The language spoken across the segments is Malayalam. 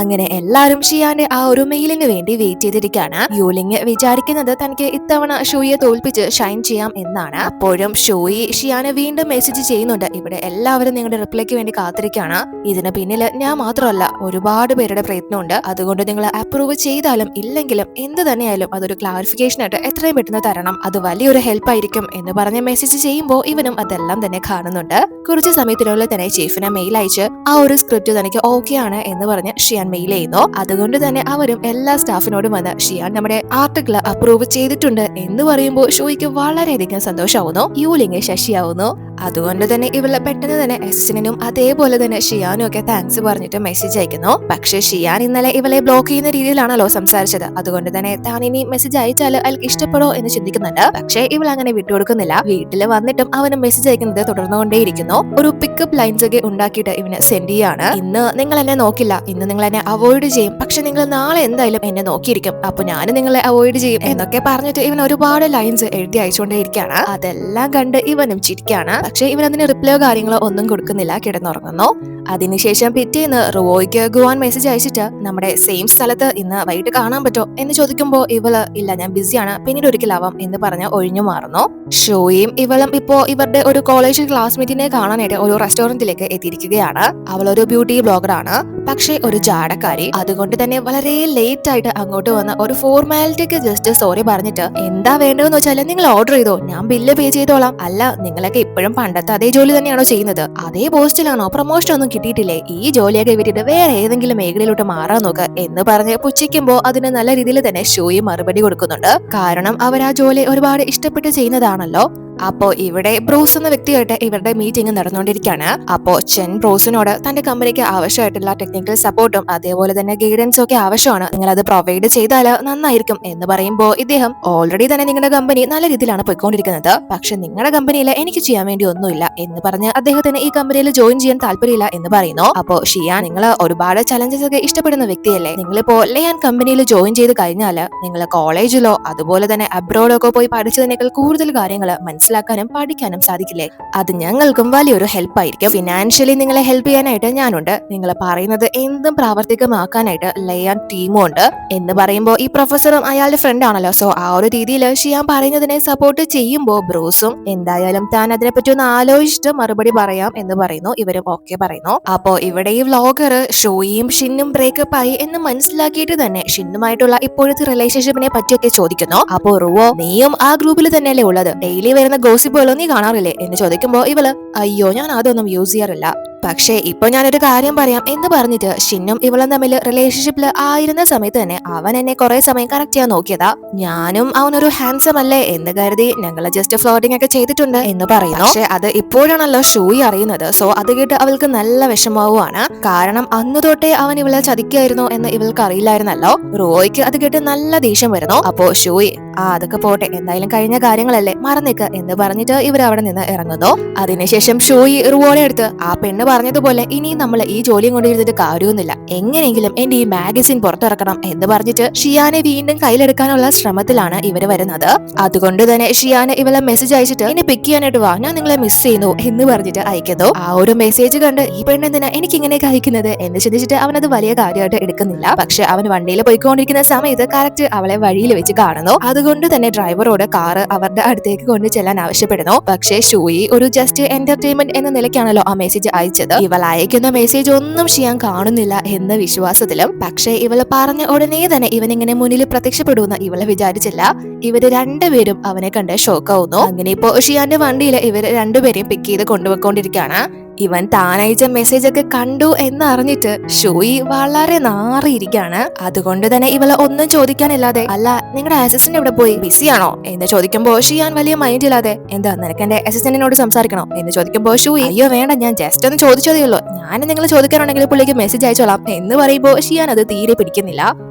അങ്ങനെ എല്ലാരും ഷിയാന്റെ ആ ഒരു മെയിലിന് വേണ്ടി വെയിറ്റ് ചെയ്തിരിക്കുകയാണ്. യൂലിങ് വിചാരിക്കുന്നത് തനിക്ക് ഇത്തവണ ഷോയെ തോൽപ്പിച്ച് ഷൈൻ ചെയ്യാം എന്നാണ്. അപ്പോഴും ഷോയി ഷിയാനെ വീണ്ടും മെസ്സേജ് ചെയ്യുന്നുണ്ട്. ഇവിടെ എല്ലാവരും നിങ്ങളുടെ റിപ്ലൈക്ക് വേണ്ടി കാത്തിരിക്കുകയാണ്. ഇതിന് പിന്നിൽ ഞാൻ മാത്രമല്ല, ഒരുപാട് പേരുടെ പ്രയത്നമുണ്ട്. അതുകൊണ്ട് നിങ്ങൾ അപ്രൂവ് ചെയ്താലും ഇല്ലെങ്കിലും എന്ത് തന്നെയായാലും അതൊരു ക്ലാരിഫിക്കേഷൻ ആയിട്ട് എത്രയും പെട്ടെന്ന് തരണം. അത് വലിയൊരു ഹെൽപ്പ് ആയിരിക്കും എന്ന് പറഞ്ഞ് മെസ്സേജ് ചെയ്യുമ്പോൾ ഇവനും അതെല്ലാം തന്നെ കാണുന്നുണ്ട്. കുറച്ച് സമയത്തിനുള്ളിൽ തന്നെ ചീഫിനെ മെയിൽ അയച്ച് ആ ഒരു സ്ക്രിപ്റ്റ് തനിക്ക് ഓക്കെ ആണ് എന്ന് പറഞ്ഞ് ഷിയാൻ മെയിൽ ചെയ്യുന്നു. അതുകൊണ്ട് തന്നെ അവരും എല്ലാ സ്റ്റാഫിനോടും വന്ന് ഷിയാൻ നമ്മുടെ ആർട്ടിക്കിൾ അപ്രൂവ് ചെയ്തിട്ടുണ്ട് എന്ന് പറയുമ്പോൾ ഷോയ്ക്ക് വളരെയധികം സന്തോഷമാവുന്നു. യൂലിങ് ശശിയാവുന്നു. അതുകൊണ്ട് തന്നെ ഇവളെ പെട്ടെന്ന് തന്നെ അസിസ്റ്റന്റിനും അതേപോലെ തന്നെ ഷിയാനും ഒക്കെ താങ്ക്സ് പറഞ്ഞിട്ട് മെസ്സേജ് അയക്കുന്നു. പക്ഷേ ഷിയാൻ ഇന്നലെ ഇവളെ ബ്ലോക്ക് ചെയ്യുന്ന രീതിയിലാണല്ലോ സംസാരിച്ചത്. അതുകൊണ്ട് തന്നെ താൻ ഇനി മെസ്സേജ് അയച്ചാൽ അയാൾക്ക് ഇഷ്ടപ്പെടോ എന്ന് ചിന്തിക്കുന്നുണ്ട്. പക്ഷേ ഇവൾ അങ്ങനെ വിട്ടുകൊടുക്കുന്നില്ല. വീട്ടിൽ വന്നിട്ടും അവന് മെസ്സേജ് അയക്കുന്നത് തുടർന്നുകൊണ്ടേയിരിക്കുന്നു. ഒരു പിക്കപ്പ് ലൈൻസ് ഒക്കെ ഉണ്ടാക്കിയിട്ട് ഇവന് സെൻഡ് ചെയ്യാണ്. ഇന്ന് നിങ്ങൾ എന്നെ നോക്കില്ല, ഇന്ന് നിങ്ങൾ എന്നെ അവോയ്ഡ് ചെയ്യും, പക്ഷെ നിങ്ങൾ നാളെ എന്തായാലും എന്നെ നോക്കിയിരിക്കും, അപ്പൊ ഞാൻ നിങ്ങളെ അവോയ്ഡ് ചെയ്യും എന്നൊക്കെ പറഞ്ഞിട്ട് ഇവൻ ഒരുപാട് ലൈൻസ് എഴുതി അയച്ചുകൊണ്ടേയിരിക്കുകയാണ്. അതെല്ലാം കണ്ട് ഇവനും ചിരിക്കാണ്. പക്ഷെ ഇവൻ അതിന് റിപ്ലൈയോ കാര്യങ്ങളോ ഒന്നും കൊടുക്കുന്നില്ല, കിടന്നുറങ്ങുന്നു. അതിനുശേഷം പിറ്റേന്ന് റോയ്ക്ക് ഗുവാൻ മെസ്സേജ് അയച്ചിട്ട് നമ്മുടെ സെയിം സ്ഥലത്ത് ഇന്ന് വൈകിട്ട് കാണാൻ പറ്റോ എന്ന് ചോദിക്കുമ്പോൾ ഇവള് ഇല്ല, ഞാൻ ബിസിയാണ്, പിന്നീട് ഒരിക്കലാവാം എന്ന് പറഞ്ഞ് ഒഴിഞ്ഞു മാറുന്നു. ഷോയും ഇവളും ഇപ്പോ ഇവരുടെ ഒരു കോളേജ് ക്ലാസ്മേറ്റിനെ കാണാനായിട്ട് ഒരു റെസ്റ്റോറന്റിലേക്ക് എത്തിയിരിക്കുകയാണ്. അവളൊരു ബ്യൂട്ടി ബ്ലോഗറാണ്, പക്ഷേ ഒരു ജാടക്കാരി. അതുകൊണ്ട് തന്നെ വളരെ ലേറ്റ് ആയിട്ട് അങ്ങോട്ട് വന്ന് ഒരു ഫോർമാലിറ്റിക്ക് ജസ്റ്റ് സോറി പറഞ്ഞിട്ട് എന്താ വേണ്ടതെന്ന് വെച്ചാൽ നിങ്ങൾ ഓർഡർ ചെയ്തോ, ഞാൻ ബില്ല് പേ ചെയ്തോളാം. അല്ല, നിങ്ങളൊക്കെ ഇപ്പോഴും പണ്ടത്തെ അതേ ജോലി തന്നെയാണോ ചെയ്യുന്നത്? അതേ പോസ്റ്റിലാണോ? പ്രൊമോഷൻ ഒന്നും കിട്ടിയിട്ടില്ലേ? ഈ ജോലിയൊക്കെ വിട്ടിട്ട് വേറെ ഏതെങ്കിലും മേഖലയിലോട്ട് മാറാൻ നോക്ക് എന്ന് പറഞ്ഞ് പുച്ഛിക്കുമ്പോ അതിന് നല്ല രീതിയിൽ തന്നെ ഷോയി മറുപടി കൊടുക്കുന്നുണ്ട്. കാരണം അവർ ആ ജോലി ഒരുപാട് ഇഷ്ടപ്പെട്ട് ചെയ്യുന്നതാണല്ലോ. അപ്പോ ഇവിടെ ബ്രൂസ് എന്ന വ്യക്തിയായിട്ട് ഇവരുടെ മീറ്റിംഗ് നടന്നുകൊണ്ടിരിക്കുകയാണ്. അപ്പോ ചെൻ ബ്രൂസിനോട് തന്റെ കമ്പനിക്ക് ആവശ്യമായിട്ടുള്ള ടെക്നിക്കൽ സപ്പോർട്ടും അതേപോലെ തന്നെ ഗൈഡൻസും ഒക്കെ ആവശ്യമാണ്, നിങ്ങൾ അത് പ്രൊവൈഡ് ചെയ്താൽ നന്നായിരിക്കും എന്ന് പറയുമ്പോൾ ഇദ്ദേഹം ഓൾറെഡി തന്നെ നിങ്ങളുടെ കമ്പനി നല്ല രീതിയിലാണ് പോയിക്കൊണ്ടിരിക്കുന്നത്, പക്ഷെ നിങ്ങളുടെ കമ്പനിയിൽ എനിക്ക് ചെയ്യാൻ വേണ്ടി ഒന്നുമില്ല എന്ന് പറഞ്ഞ് അദ്ദേഹത്തിന് ഈ കമ്പനിയിൽ ജോയിൻ ചെയ്യാൻ താല്പര്യമില്ല എന്ന് പറയുന്നു. അപ്പോ ഷിയാൻ, നിങ്ങൾ ഒരുപാട് ചലഞ്ചസ് ഒക്കെ ഇഷ്ടപ്പെടുന്ന വ്യക്തിയല്ലേ, നിങ്ങളിപ്പോ ലേയാൻ കമ്പനിയിൽ ജോയിൻ ചെയ്ത് കഴിഞ്ഞാൽ നിങ്ങൾ കോളേജിലോ അതുപോലെ തന്നെ അബ്രോഡോ ഒക്കെ പോയി പഠിച്ചതിനേക്കാൾ കൂടുതൽ കാര്യങ്ങൾ മനസ്സിലാക്കാനും പഠിക്കാനും സാധിക്കില്ലേ? അത് ഞങ്ങൾക്കും വലിയൊരു ഹെൽപ്പ് ആയിരിക്കും. ഫിനാൻഷ്യലി നിങ്ങളെ ഹെൽപ്പ് ചെയ്യാനായിട്ട് ഞാനുണ്ട്, നിങ്ങൾ പറയുന്നത് എന്തും പ്രാവർത്തികമാക്കാനായിട്ട് ലേയാൻ ടീമും ഉണ്ട് എന്ന് പറയുമ്പോൾ ഈ പ്രൊഫസറും അയാളുടെ ഫ്രണ്ട് ആണല്ലോ. സോ ആ ഒരു രീതിയിൽ ഷിയാൻ പറയുന്നതിനെ സപ്പോർട്ട് ചെയ്യുമ്പോൾ ബ്രൂസും എന്തായാലും താൻ അതിനെപ്പറ്റി ഒന്ന് ആലോചിച്ചിട്ട് മറുപടി പറയാം എന്ന് പറയുന്നു. ഇവരും ഓക്കെ പറയുന്നു. അപ്പോ ഇവിടെ ഈ വ്ലോഗർ ഷോയും ഷിന്നും ബ്രേക്കപ്പ് ആയി എന്ന് മനസ്സിലാക്കിയിട്ട് തന്നെ ഷിന്നുമായിട്ടുള്ള ഇപ്പോഴത്തെ റിലേഷൻഷിപ്പിനെ പറ്റിയൊക്കെ ചോദിക്കുന്നു. അപ്പോ റുവോ, നീയും ആ ഗ്രൂപ്പിൽ തന്നെയല്ലേ ഉള്ളത്, ഡെയിലി വരുന്ന ഗോസിപ്പുകളോ നീ കാണാറില്ലേ എന്ന് ചോദിക്കുമ്പോ ഇവള് അയ്യോ, ഞാൻ അതൊന്നും യൂസ് ചെയ്യാറില്ല, പക്ഷേ ഇപ്പൊ ഞാനൊരു കാര്യം പറയാം എന്ന് പറഞ്ഞിട്ട് ഷിന്നും ഇവളും തമ്മിൽ റിലേഷൻഷിപ്പിൽ ആയിരുന്ന സമയത്ത് തന്നെ അവൻ എന്നെ കുറെ സമയം കറക്റ്റ് ചെയ്യാൻ നോക്കിയതാ. ഞാനും അവനൊരു ഹാൻസം അല്ലേ എന്ന് കരുതി ഞങ്ങള് ജസ്റ്റ് ഫ്ലോട്ടിംഗ് ഒക്കെ ചെയ്തിട്ടുണ്ട് എന്ന് പറയുന്നു. പക്ഷെ അത് ഇപ്പോഴാണല്ലോ ഷോയി അറിയുന്നത്. സോ അത് കേട്ട് അവൾക്ക് നല്ല വിഷമാവുകയാണ്. കാരണം അന്ന് തൊട്ടേ അവൻ ഇവളെ ചതിക്കായിരുന്നു എന്ന് ഇവൾക്ക് അറിയില്ലായിരുന്നല്ലോ. റോയ്ക്ക് അത് കേട്ട് നല്ല ദേഷ്യം വരുന്നു. അപ്പോ ഷോയി, അതൊക്കെ പോട്ടെ, എന്തായാലും കഴിഞ്ഞ കാര്യങ്ങളല്ലേ, മറന്നേക്ക് എന്ന് പറഞ്ഞിട്ട് ഇവർ അവിടെ നിന്ന് ഇറങ്ങുന്നു. അതിനുശേഷം ഷോയി റുവോനെ എടുത്ത് ആ പെണ്ണ് പറഞ്ഞതുപോലെ ഇനി നമ്മൾ ഈ ജോലിയും കൊണ്ടിരുന്നിട്ട് കാര്യമൊന്നുമില്ല, എങ്ങനെയെങ്കിലും എന്റെ ഈ മാഗസിൻ പുറത്തിറക്കണം എന്ന് പറഞ്ഞിട്ട് ഷിയാനെ വീണ്ടും കയ്യിലെടുക്കാനുള്ള ശ്രമത്തിലാണ് ഇവര് വരുന്നത്. അതുകൊണ്ട് തന്നെ ഷിയാനെ ഇവളെ മെസ്സേജ് അയച്ചിട്ട് എന്നെ പിക്ക് ചെയ്യാനായിട്ട് വാ, ഞാൻ നിങ്ങളെ മിസ് ചെയ്യുന്നു എന്ന് പറഞ്ഞിട്ട് അയക്കുന്നു. ആ ഒരു മെസ്സേജ് കണ്ട് ഈ പെണ്ണെന്തിനാ എനിക്ക് ഇങ്ങനെയൊക്കെ അയക്കുന്നത് എന്ന് ചിന്തിച്ചിട്ട് അവനത് വലിയ കാര്യമായിട്ട് എടുക്കുന്നില്ല. പക്ഷെ അവൻ വണ്ടിയിൽ പോയിക്കൊണ്ടിരിക്കുന്ന സമയത്ത് കറക്റ്റ് അവളെ വഴിയിൽ വെച്ച് കാണുന്നു. അതുകൊണ്ട് തന്നെ ഡ്രൈവറോട് കാറ് അവരുടെ അടുത്തേക്ക് കൊണ്ട് ചെല്ലാൻ ആവശ്യപ്പെടുന്നു. പക്ഷേ ഷോയി ഒരു ജസ്റ്റ് എന്റർടൈൻമെന്റ് എന്ന നിലയ്ക്കാണല്ലോ ആ മെസ്സേജ് അയച്ചത്. ഇവൾ അയക്കുന്ന മെസ്സേജ് ഒന്നും ഷിയാൻ കാണുന്നില്ല എന്ന വിശ്വാസത്തിലും. പക്ഷേ ഇവള് പറഞ്ഞ ഉടനെ തന്നെ ഇവൻ ഇങ്ങനെ മുന്നിൽ പ്രത്യക്ഷപ്പെടുമെന്ന് ഇവളെ വിചാരിച്ചില്ല. ഇവര് രണ്ടുപേരും അവനെ കണ്ട് ഷോക്കാവുന്നു. അങ്ങനെ ഇപ്പോ ഷിയാന്റെ വണ്ടിയിൽ ഇവര് രണ്ടുപേരെയും പിക്ക് ചെയ്ത് കൊണ്ടുപോയിക്കൊണ്ടിരിക്കുകയാണ്. ഇവൻ താനയച്ച മെസ്സേജ് ഒക്കെ കണ്ടു എന്നറിഞ്ഞിട്ട് ഷോയി വളരെ നാറിയിരിക്കാണ്. അതുകൊണ്ട് തന്നെ ഇവളെ ഒന്നും ചോദിക്കാനില്ലാതെ അല്ല നിങ്ങളുടെ അസിസ്റ്റന്റ് എവിടെ പോയി, ബിസിയാണോ എന്ന് ചോദിക്കുമ്പോ ഷിയാൻ വലിയ മൈൻഡ് ഇല്ലാതെ എന്താ നിനക്ക് എന്റെ അസിസ്റ്റന്റിനോട് സംസാരിക്കണോ എന്ന് ചോദിക്കുമ്പോ ഷോയി അയ്യോ വേണ്ട, ഞാൻ ജസ്റ്റ് ഒന്ന് ചോദിച്ചതേ ഉള്ളൂ, ഞാൻ നിങ്ങൾ ചോദിക്കാനുണ്ടെങ്കിൽ പുള്ളിക്ക് മെസ്സേജ് അയച്ചോളാം എന്ന് പറയുമ്പോ ഷിയാൻ അത് തീരെ പിടിക്കുന്നില്ല.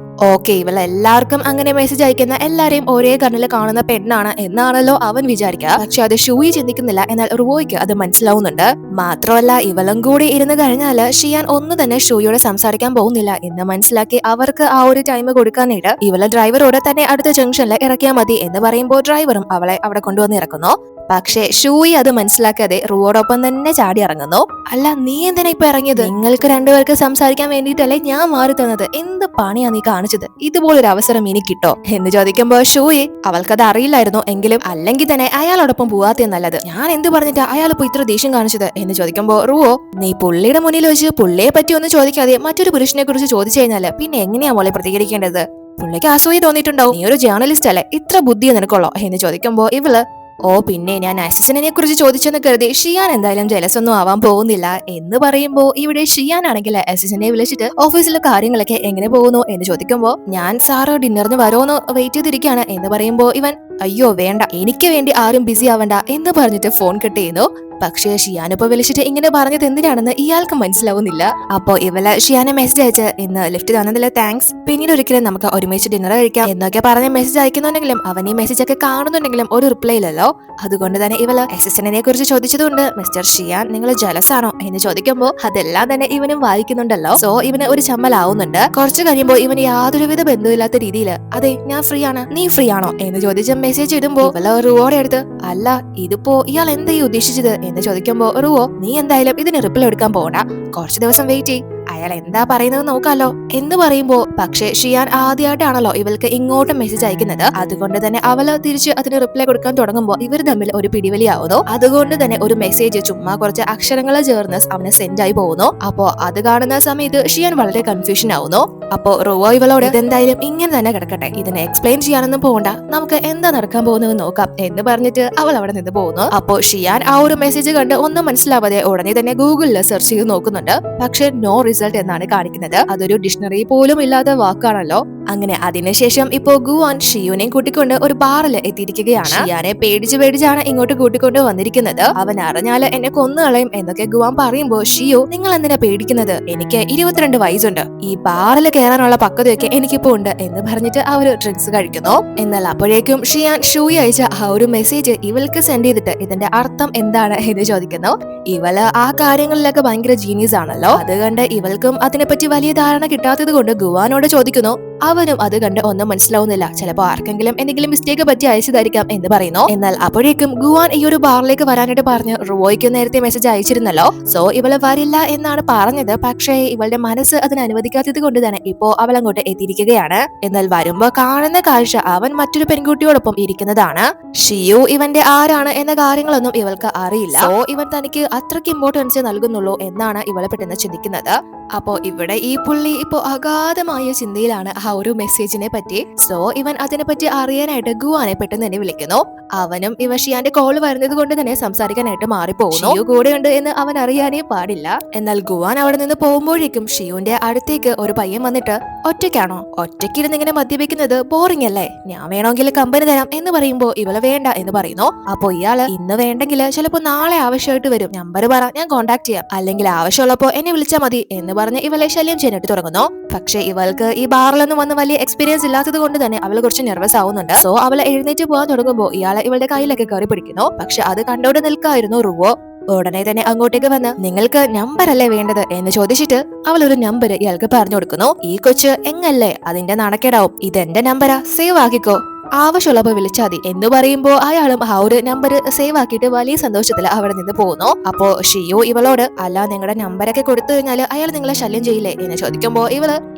ഓക്കെ, ഇവളെല്ലാവർക്കും അങ്ങനെ മെസ്സേജ് അയക്കുന്ന എല്ലാരെയും ഒരേ കണ്ണിൽ കാണുന്ന പെണ്ണാണ് എന്നാണല്ലോ അവൻ വിചാരിക്കുക. പക്ഷെ അത് ഷൂയി ചിന്തിക്കുന്നില്ല. എന്നാൽ റുവോയ്ക്ക് അത് മനസ്സിലാവുന്നുണ്ട്. മാത്രമല്ല ഇവളും കൂടി ഇരുന്ന് കഴിഞ്ഞാല് ഷിയാൻ ഒന്നു തന്നെ ഷൂയോട് സംസാരിക്കാൻ പോകുന്നില്ല എന്ന് മനസ്സിലാക്കി അവർക്ക് ആ ഒരു ടൈം കൊടുക്കാനായിട്ട് ഇവളെ ഡ്രൈവറോട് തന്നെ അടുത്ത ജംഗ്ഷനിൽ ഇറക്കിയാൽ മതി എന്ന് പറയുമ്പോൾ ഡ്രൈവറും അവളെ അവിടെ കൊണ്ടുവന്ന് ഇറക്കുന്നു. പക്ഷേ ഷൂയി അത് മനസ്സിലാക്കാതെ റുവോടൊപ്പം തന്നെ ചാടി ഇറങ്ങുന്നു. അല്ല നീ എന്തിനാ ഇപ്പൊ ഇറങ്ങിയത്? നിങ്ങൾക്ക് രണ്ടുപേർക്ക് സംസാരിക്കാൻ വേണ്ടിയിട്ടല്ലേ ഞാൻ മാറി തന്നത്. എന്ത് പണിയാ നീ കാണിച്ചത്? ഇതുപോലൊരു അവസരം ഇനി കിട്ടോ എന്ന് ചോദിക്കുമ്പോ ഷൂയി അവൾക്കത് അറിയില്ലായിരുന്നു എങ്കിലും അല്ലെങ്കിൽ തന്നെ അയാളോടൊപ്പം പോവാത്തേ നല്ലത്. ഞാൻ എന്ത് പറഞ്ഞിട്ടാ അയാൾ ഇപ്പൊ ഇത്ര ദേഷ്യം കാണിച്ചത് എന്ന് ചോദിക്കുമ്പോ റുവോ നീ പുള്ളിയുടെ മുന്നിൽ വെച്ച് പുള്ളിയെ പറ്റി ഒന്നും ചോദിക്കാതെ മറ്റൊരു പുരുഷനെ കുറിച്ച് ചോദിച്ചു കഴിഞ്ഞാല് പിന്നെ എങ്ങനെയാ മോളെ പ്രതികരിക്കേണ്ടത്? പുള്ളിക്ക് അസൂയ തോന്നിയിട്ടുണ്ടാവും. നീ ഒരു ജേർണലിസ്റ്റ് അല്ലേ, ഇത്ര ബുദ്ധി നിനക്കുള്ളോ എന്ന് ചോദിക്കുമ്പോ ഇവള് ഓ പിന്നെ ഞാൻ അസിസ്റ്റന്റിനെ കുറിച്ച് ചോദിച്ചെന്ന് കരുതി ഷിയാൻ എന്തായാലും ജലസ് ഒന്നും ആവാൻ പോകുന്നില്ല എന്ന് പറയുമ്പോ ഇവിടെ ഷിയാൻ ആണെങ്കിൽ അസിസ്റ്റന്റിനെ വിളിച്ചിട്ട് ഓഫീസിലെ കാര്യങ്ങളൊക്കെ എങ്ങനെ പോകുന്നു എന്ന് ചോദിക്കുമ്പോ ഞാൻ സാറ് ഡിന്നറിന് വരോന്ന് വെയിറ്റ് ചെയ്തിരിക്കുകയാണ് എന്ന് പറയുമ്പോ ഇവൻ അയ്യോ വേണ്ട എനിക്ക് വേണ്ടി ആരും ബിസി ആവണ്ട എന്ന് പറഞ്ഞിട്ട് ഫോൺ കട്ട് ചെയ്യുന്നു. പക്ഷേ ഷിയാനിപ്പോ വിളിച്ചിട്ട് ഇങ്ങനെ പറഞ്ഞത് എന്തിനാണെന്ന് ഇയാൾക്ക് മനസ്സിലാവുന്നില്ല. അപ്പോ ഇവള് ഷിയാനെ മെസ്സേജ് അയച്ച് ഇന്ന് ലിഫ്റ്റ് തന്നതില് താങ്ക്സ്, പിന്നീട് ഒരിക്കലും നമുക്ക് ഒരുമിച്ച് ഡിന്നർ കഴിക്കാം എന്നൊക്കെ പറഞ്ഞ് മെസ്സേജ് അയക്കുന്നുണ്ടെങ്കിലും അവൻ ഈ മെസ്സേജ് ഒക്കെ കാണുന്നുണ്ടെങ്കിലും ഒരു റിപ്ലൈ ഇല്ലല്ലോ. അതുകൊണ്ട് തന്നെ ഇവള് അസിസ്റ്റന്റിനെ കുറിച്ച് ചോദിച്ചതുകൊണ്ട് മിസ്റ്റർ ഷിയാൻ നിങ്ങൾ ജലസ് ആണോ എന്ന് ചോദിക്കുമ്പോ അതെല്ലാം തന്നെ ഇവനും വായിക്കുന്നുണ്ടല്ലോ. സോ ഇവന് ഒരു ചമ്മലാവുന്നുണ്ട്. കുറച്ചു കഴിയുമ്പോ ഇവന് യാതൊരുവിധ ബന്ധമില്ലാത്ത രീതിയിൽ അതെ ഞാൻ ഫ്രീ ആണ്, നീ ഫ്രീ ആണോ എന്ന് ചോദിച്ച മെസ്സേജ് ഇടുമ്പോ ഇവള് റുവോടെ അടുത്ത് അല്ല ഇതിപ്പോ ഇയാൾ എന്താ ഈ ഉദ്ദേശിച്ചത് എന്ന് ചോദിക്കുമ്പോ റുവോ നീ എന്തായാലും ഇതിന് റിപ്ലൈ എടുക്കാൻ പോകണ്ട, കുറച്ചു ദിവസം വെയിറ്റ് ചെയ്യ്, അയാൾ എന്താ പറയുന്നത് നോക്കാലോ എന്ന് പറയുമ്പോ പക്ഷേ ഷിയാൻ ആദ്യമായിട്ടാണല്ലോ ഇവൾക്ക് ഇങ്ങോട്ട് മെസ്സേജ് അയക്കുന്നത്. അതുകൊണ്ട് തന്നെ അവള് തിരിച്ച് അതിന് റിപ്ലൈ കൊടുക്കാൻ തുടങ്ങുമ്പോ ഇവർ തമ്മിൽ ഒരു പിടിവലിയാവുന്നു. അതുകൊണ്ട് തന്നെ ഒരു മെസ്സേജ് ചുമ്മാ കുറച്ച് അക്ഷരങ്ങൾ ചേർന്ന് അവന് സെൻഡ് ആയി പോകുന്നു. അപ്പോ അത് കാണുന്ന സമയത്ത് ഷിയാൻ വളരെ കൺഫ്യൂഷൻ ആവുന്നു. അപ്പോ റുവോ ഇവളോട് ഇതെന്തായാലും ഇങ്ങനെ തന്നെ കിടക്കട്ടെ, ഇതിനെ എക്സ്പ്ലെയിൻ ചെയ്യാനൊന്നും പോകണ്ട, നമുക്ക് എന്താ നടക്കാൻ പോകുന്നത് നോക്കാം എന്ന് പറഞ്ഞിട്ട് അവൾ അവിടെ നിന്ന് പോകുന്നു. അപ്പോ ഷിയാൻ ആ ഒരു മെസ്സേജ് കണ്ട് ഒന്നും മനസ്സിലാവാതെ ഉടനെ തന്നെ ഗൂഗിളിൽ സെർച്ച് ചെയ്ത് നോക്കുന്നുണ്ട്. പക്ഷെ നോ റിസൾട്ട് എന്നാണ് കാണിക്കുന്നത്. അതൊരു ഡിക്ഷണറി പോലും ഇല്ലാത്ത വാക്കാണല്ലോ. അങ്ങനെ അതിനുശേഷം ഇപ്പോ ഗുവാൻ ഷിയുനെയും കൂട്ടിക്കൊണ്ട് ഒരു ബാറിൽ എത്തിയിരിക്കുകയാണ്. ഷിയാനെ പേടിച്ചാണ് ഇങ്ങോട്ട് കൂട്ടിക്കൊണ്ട് വന്നിരിക്കുന്നത്. അവൻ അറിഞ്ഞാല് എന്നെ കൊന്നുകളയും എന്നൊക്കെ ഗുവാൻ പറയുമ്പോ ഷിയു നിങ്ങൾ എന്തിനാ പേടിക്കുന്നത്, എനിക്ക് 22 വയസ്സുണ്ട്, ഈ ബാറിൽ കയറാനുള്ള പക്വതയൊക്കെ എനിക്കിപ്പോ ഉണ്ട് എന്ന് പറഞ്ഞിട്ട് ആ ഒരു ഡ്രിങ്ക്സ് കഴിക്കുന്നു. എന്നാൽ അപ്പോഴേക്കും ഷിയാൻ ഷൂയി അയച്ച ആ ഒരു മെസ്സേജ് ഇവൾക്ക് സെൻഡ് ചെയ്തിട്ട് ഇതിന്റെ അർത്ഥം എന്താണ് എന്ന് ചോദിക്കുന്നു. ഇവള് ആ കാര്യങ്ങളിലൊക്കെ ഭയങ്കര ജീനിയസ് ആണല്ലോ. അത് കണ്ട് ഇവൾക്കും അതിനെപ്പറ്റി വലിയ ധാരണ കിട്ടാത്തത് കൊണ്ട് ഗുവാനോട് ചോദിക്കുന്നു. അവനും അത് കണ്ട് ഒന്നും മനസ്സിലാവുന്നില്ല. ചിലപ്പോ ആർക്കെങ്കിലും എന്തെങ്കിലും മിസ്റ്റേക്ക് പറ്റി അയച്ചതായിരിക്കാം എന്ന് പറയുന്നു. എന്നാൽ അപ്പോഴേക്കും ഗുവാൻ ഈ ഒരു ബാറിലേക്ക് വരാനായിട്ട് പറഞ്ഞ് റുവോയ്ക്ക് നേരത്തെ മെസ്സേജ് അയച്ചിരുന്നല്ലോ. സോ ഇവള് വരില്ല എന്നാണ് പറഞ്ഞത്. പക്ഷേ ഇവളുടെ മനസ്സ് അതിന് അനുവദിക്കാത്തത് കൊണ്ട് തന്നെ ഇപ്പോ അവൾ അങ്ങോട്ട് എത്തിയിരിക്കുകയാണ്. എന്നാൽ വരുമ്പോ കാണുന്ന കാഴ്ച അവൻ മറ്റൊരു പെൺകുട്ടിയോടൊപ്പം ഇരിക്കുന്നതാണ്. ഷിയു ഇവന്റെ ആരാണ് എന്ന കാര്യങ്ങളൊന്നും ഇവൾക്ക് അറിയില്ല. സോ ഇവൻ തനിക്ക് അത്രയ്ക്ക് ഇമ്പോർട്ടൻസ് നൽകുന്നുള്ളൂ എന്നാണ് ഇവളെ പെട്ടെന്ന് ചിന്തിക്കുന്നത്. അപ്പോ ഇവിടെ ഈ പുള്ളി ഇപ്പോ അഗാധമായ ചിന്തയിലാണ് ആ ഒരു മെസ്സേജിനെ പറ്റി. സോ ഇവൻ അതിനെ പറ്റി അറിയാനായിട്ട് ഗുവാനെ പെട്ടെന്ന് തന്നെ വിളിക്കുന്നു. അവനും ഇവ ഷിയാന്റെ കോള് വരുന്നത് കൊണ്ട് തന്നെ സംസാരിക്കാനായിട്ട് മാറിപ്പോകുന്നു. ഷിയു കൂടെയുണ്ട് എന്ന് അവൻ അറിയാനേ പാടില്ല. എന്നാൽ ഗുവാൻ അവിടെ നിന്ന് പോകുമ്പോഴേക്കും ഷിയുന്റെ അടുത്തേക്ക് ഒരു പയ്യൻ വന്നിട്ട് ഒറ്റയ്ക്കാണോ, ഒറ്റയ്ക്കിരുന്ന് ഇങ്ങനെ മദ്യപിക്കുന്നത് ബോറിംഗ് അല്ലേ, ഞാൻ വേണമെങ്കിൽ കമ്പനി തരാം എന്ന് പറയുമ്പോ ഇവള് വേണ്ട എന്ന് പറയുന്നു. അപ്പൊ ഇയാള് ഇന്ന് വേണ്ടെങ്കിൽ ചിലപ്പോ നാളെ ആവശ്യമായിട്ട് വരും, നമ്പർ പറ ഞാൻ കോണ്ടാക്ട് ചെയ്യാം, അല്ലെങ്കിൽ ആവശ്യമുള്ളപ്പോ എന്നെ വിളിച്ചാൽ മതി എന്ന് പറഞ്ഞ് ഇവളെ ശല്യം ചെയ്യാനായിട്ട് തുടങ്ങുന്നു. പക്ഷെ ഇവൾക്ക് ഈ ബാറിലൊന്നും വന്ന് വലിയ എക്സ്പീരിയൻസ് ഇല്ലാത്തത് കൊണ്ട് തന്നെ അവൾ കുറച്ച് നെർവസ് ആവുന്നുണ്ട്. സോ അവൾ എഴുന്നേറ്റ് പോകാൻ തുടങ്ങുമ്പോ ഇയാളെ ഇവളുടെ കയ്യിലൊക്കെ കയറി പിടിക്കുന്നു. പക്ഷെ അത് കണ്ടോണ്ട് നിൽക്കായിരുന്നു റുവോ. ഉടനെ തന്നെ അങ്ങോട്ടേക്ക് വന്ന് നിങ്ങൾക്ക് നമ്പർ അല്ലേ വേണ്ടത് എന്ന് ചോദിച്ചിട്ട് അവൾ ഒരു നമ്പർ ഇയാൾക്ക് പറഞ്ഞു കൊടുക്കുന്നു. ഈ കൊച്ച് എങ്ങല്ലേ, അതിന്റെ നാണക്കേടാവും, ഇതെന്റെ നമ്പരാ, സേവ് ആക്കിക്കോ, ആവശ്യമുള്ളപ്പോ വിളിച്ചാൽ മതി എന്ന് പറയുമ്പോ അയാളും ആ ഒരു നമ്പർ സേവ് ആക്കിയിട്ട് വലിയ സന്തോഷത്തിൽ അവിടെ നിന്ന് പോകുന്നു. അപ്പോ ഷിയു ഇവളോട് അല്ല നിങ്ങളുടെ നമ്പരൊക്കെ കൊടുത്തു കഴിഞ്ഞാൽ അയാൾ നിങ്ങളെ ശല്യം ചെയ്യില്ലേ എന്ന് ചോദിക്കുമ്പോ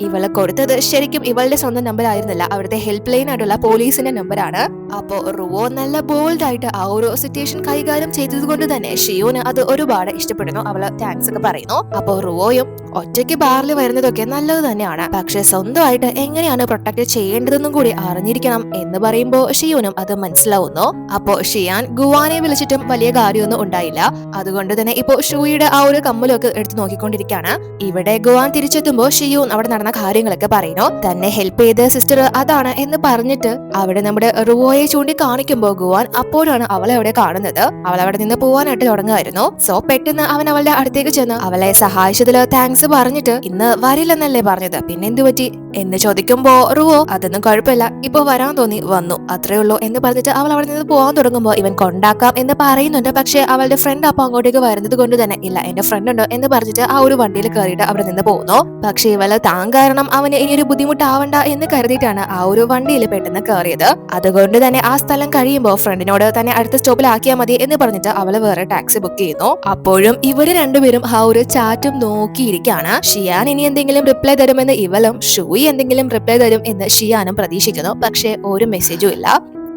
ഇവള് കൊടുത്തത് ശരിക്കും ഇവളുടെ സ്വന്തം നമ്പർ ആയിരുന്നില്ല, അവിടുത്തെ ഹെൽപ്പ് ലൈൻ ആയിട്ടുള്ള പോലീസിന്റെ നമ്പറാണ്. അപ്പോ റുവോ നല്ല ബോൾഡ് ആയിട്ട് ആ ഒരു സിറ്റുവേഷൻ കൈകാര്യം ചെയ്തത് കൊണ്ട് തന്നെ ഷിയുന് അത് ഒരുപാട് ഇഷ്ടപ്പെടുന്നു. അവള് താങ്ക്സ് ഒക്കെ പറയുന്നു. അപ്പോ റുവോയും ഒറ്റയ്ക്ക് ബാറിൽ വരുന്നതൊക്കെ നല്ലത് തന്നെയാണ്, പക്ഷെ സ്വന്തമായിട്ട് എങ്ങനെയാണ് പ്രൊട്ടക്ട് ചെയ്യേണ്ടതെന്നും കൂടി അറിഞ്ഞിരിക്കണം എന്ന് പറയുമ്പോ ഷിയുനും അത് മനസ്സിലാവുന്നു. അപ്പോ ഷിയാൻ ഗുവാനെ വിളിച്ചിട്ടും വലിയ കാര്യമൊന്നും ഉണ്ടായില്ല. അതുകൊണ്ട് തന്നെ ഇപ്പോ ഷൂയുടെ ആ ഒരു കമ്മലൊക്കെ എടുത്ത് നോക്കിക്കൊണ്ടിരിക്കുകയാണ്. ഇവിടെ ഗുവാൻ തിരിച്ചെത്തുമ്പോ ഷിയു അവിടെ നടന്ന കാര്യങ്ങളൊക്കെ പറയുന്നു. തന്നെ ഹെൽപ്പ് ചെയ്ത സിസ്റ്റർ അതാണ് എന്ന് പറഞ്ഞിട്ട് അവിടെ നമ്മുടെ റുവോയെ ചൂണ്ടി കാണിക്കുമ്പോ ഗുവാൻ അപ്പോഴാണ് അവളെ അവിടെ കാണുന്നത്. അവൾ അവിടെ നിന്ന് പോവാനായിട്ട് തുടങ്ങുമായിരുന്നു. സോ പെട്ടെന്ന് അവൻ അവളുടെ അടുത്തേക്ക് ചെന്ന് അവളെ സഹായിച്ചതില് താങ്ക്സ് പറഞ്ഞിട്ട് ഇന്ന് വരില്ലെന്നല്ലേ പറഞ്ഞത്, പിന്നെ എന്തു പറ്റി എന്ന് ചോദിക്കുമ്പോ റുവോ അതൊന്നും കുഴപ്പമില്ല, ഇപ്പൊ വരാൻ തോന്നി വന്നു, അത്രേ ഉള്ളൂ എന്ന് പറഞ്ഞിട്ട് അവൾ അവിടെ നിന്ന് പോകാൻ തുടങ്ങുമ്പോ ഇവൻ കൊണ്ടാക്കാം എന്ന് പറയുന്നുണ്ട്. പക്ഷെ അവളുടെ ഫ്രണ്ട് അപ്പൊ അങ്ങോട്ടേക്ക് വരുന്നത് കൊണ്ട് തന്നെ ഇല്ല, എന്റെ ഫ്രണ്ട് ഉണ്ട് എന്ന് പറഞ്ഞിട്ട് ആ ഒരു വണ്ടിയിൽ കയറിയിട്ട് അവിടെ നിന്ന് പോകുന്നു. പക്ഷെ ഇവള് താൻ കാരണം അവന് ഇനിയൊരു ബുദ്ധിമുട്ടാവണ്ട എന്ന് കരുതിയിട്ടാണ് ആ ഒരു വണ്ടിയിൽ പെട്ടെന്ന് കയറിയത്. അതുകൊണ്ട് തന്നെ ആ സ്ഥലം കഴിയുമ്പോൾ ഫ്രണ്ടിനോട് തന്നെ അടുത്ത സ്റ്റോപ്പിലാക്കിയാൽ മതി എന്ന് പറഞ്ഞിട്ട് അവള് വേറെ ടാക്സി ബുക്ക് ചെയ്യുന്നു. അപ്പോഴും ഇവര് രണ്ടുപേരും ആ ഒരു ചാറ്റും നോക്കിയിരിക്കാണ്. ഷിയാൻ ഇനി എന്തെങ്കിലും റിപ്ലൈ തരുമെന്ന് ഇവളും, ഷൂയി എന്തെങ്കിലും റിപ്ലൈ തരും എന്ന് ഷിയാനും പ്രതീക്ഷിക്കുന്നു. പക്ഷെ ഒരു മെസ്സേജും ഇല്ല.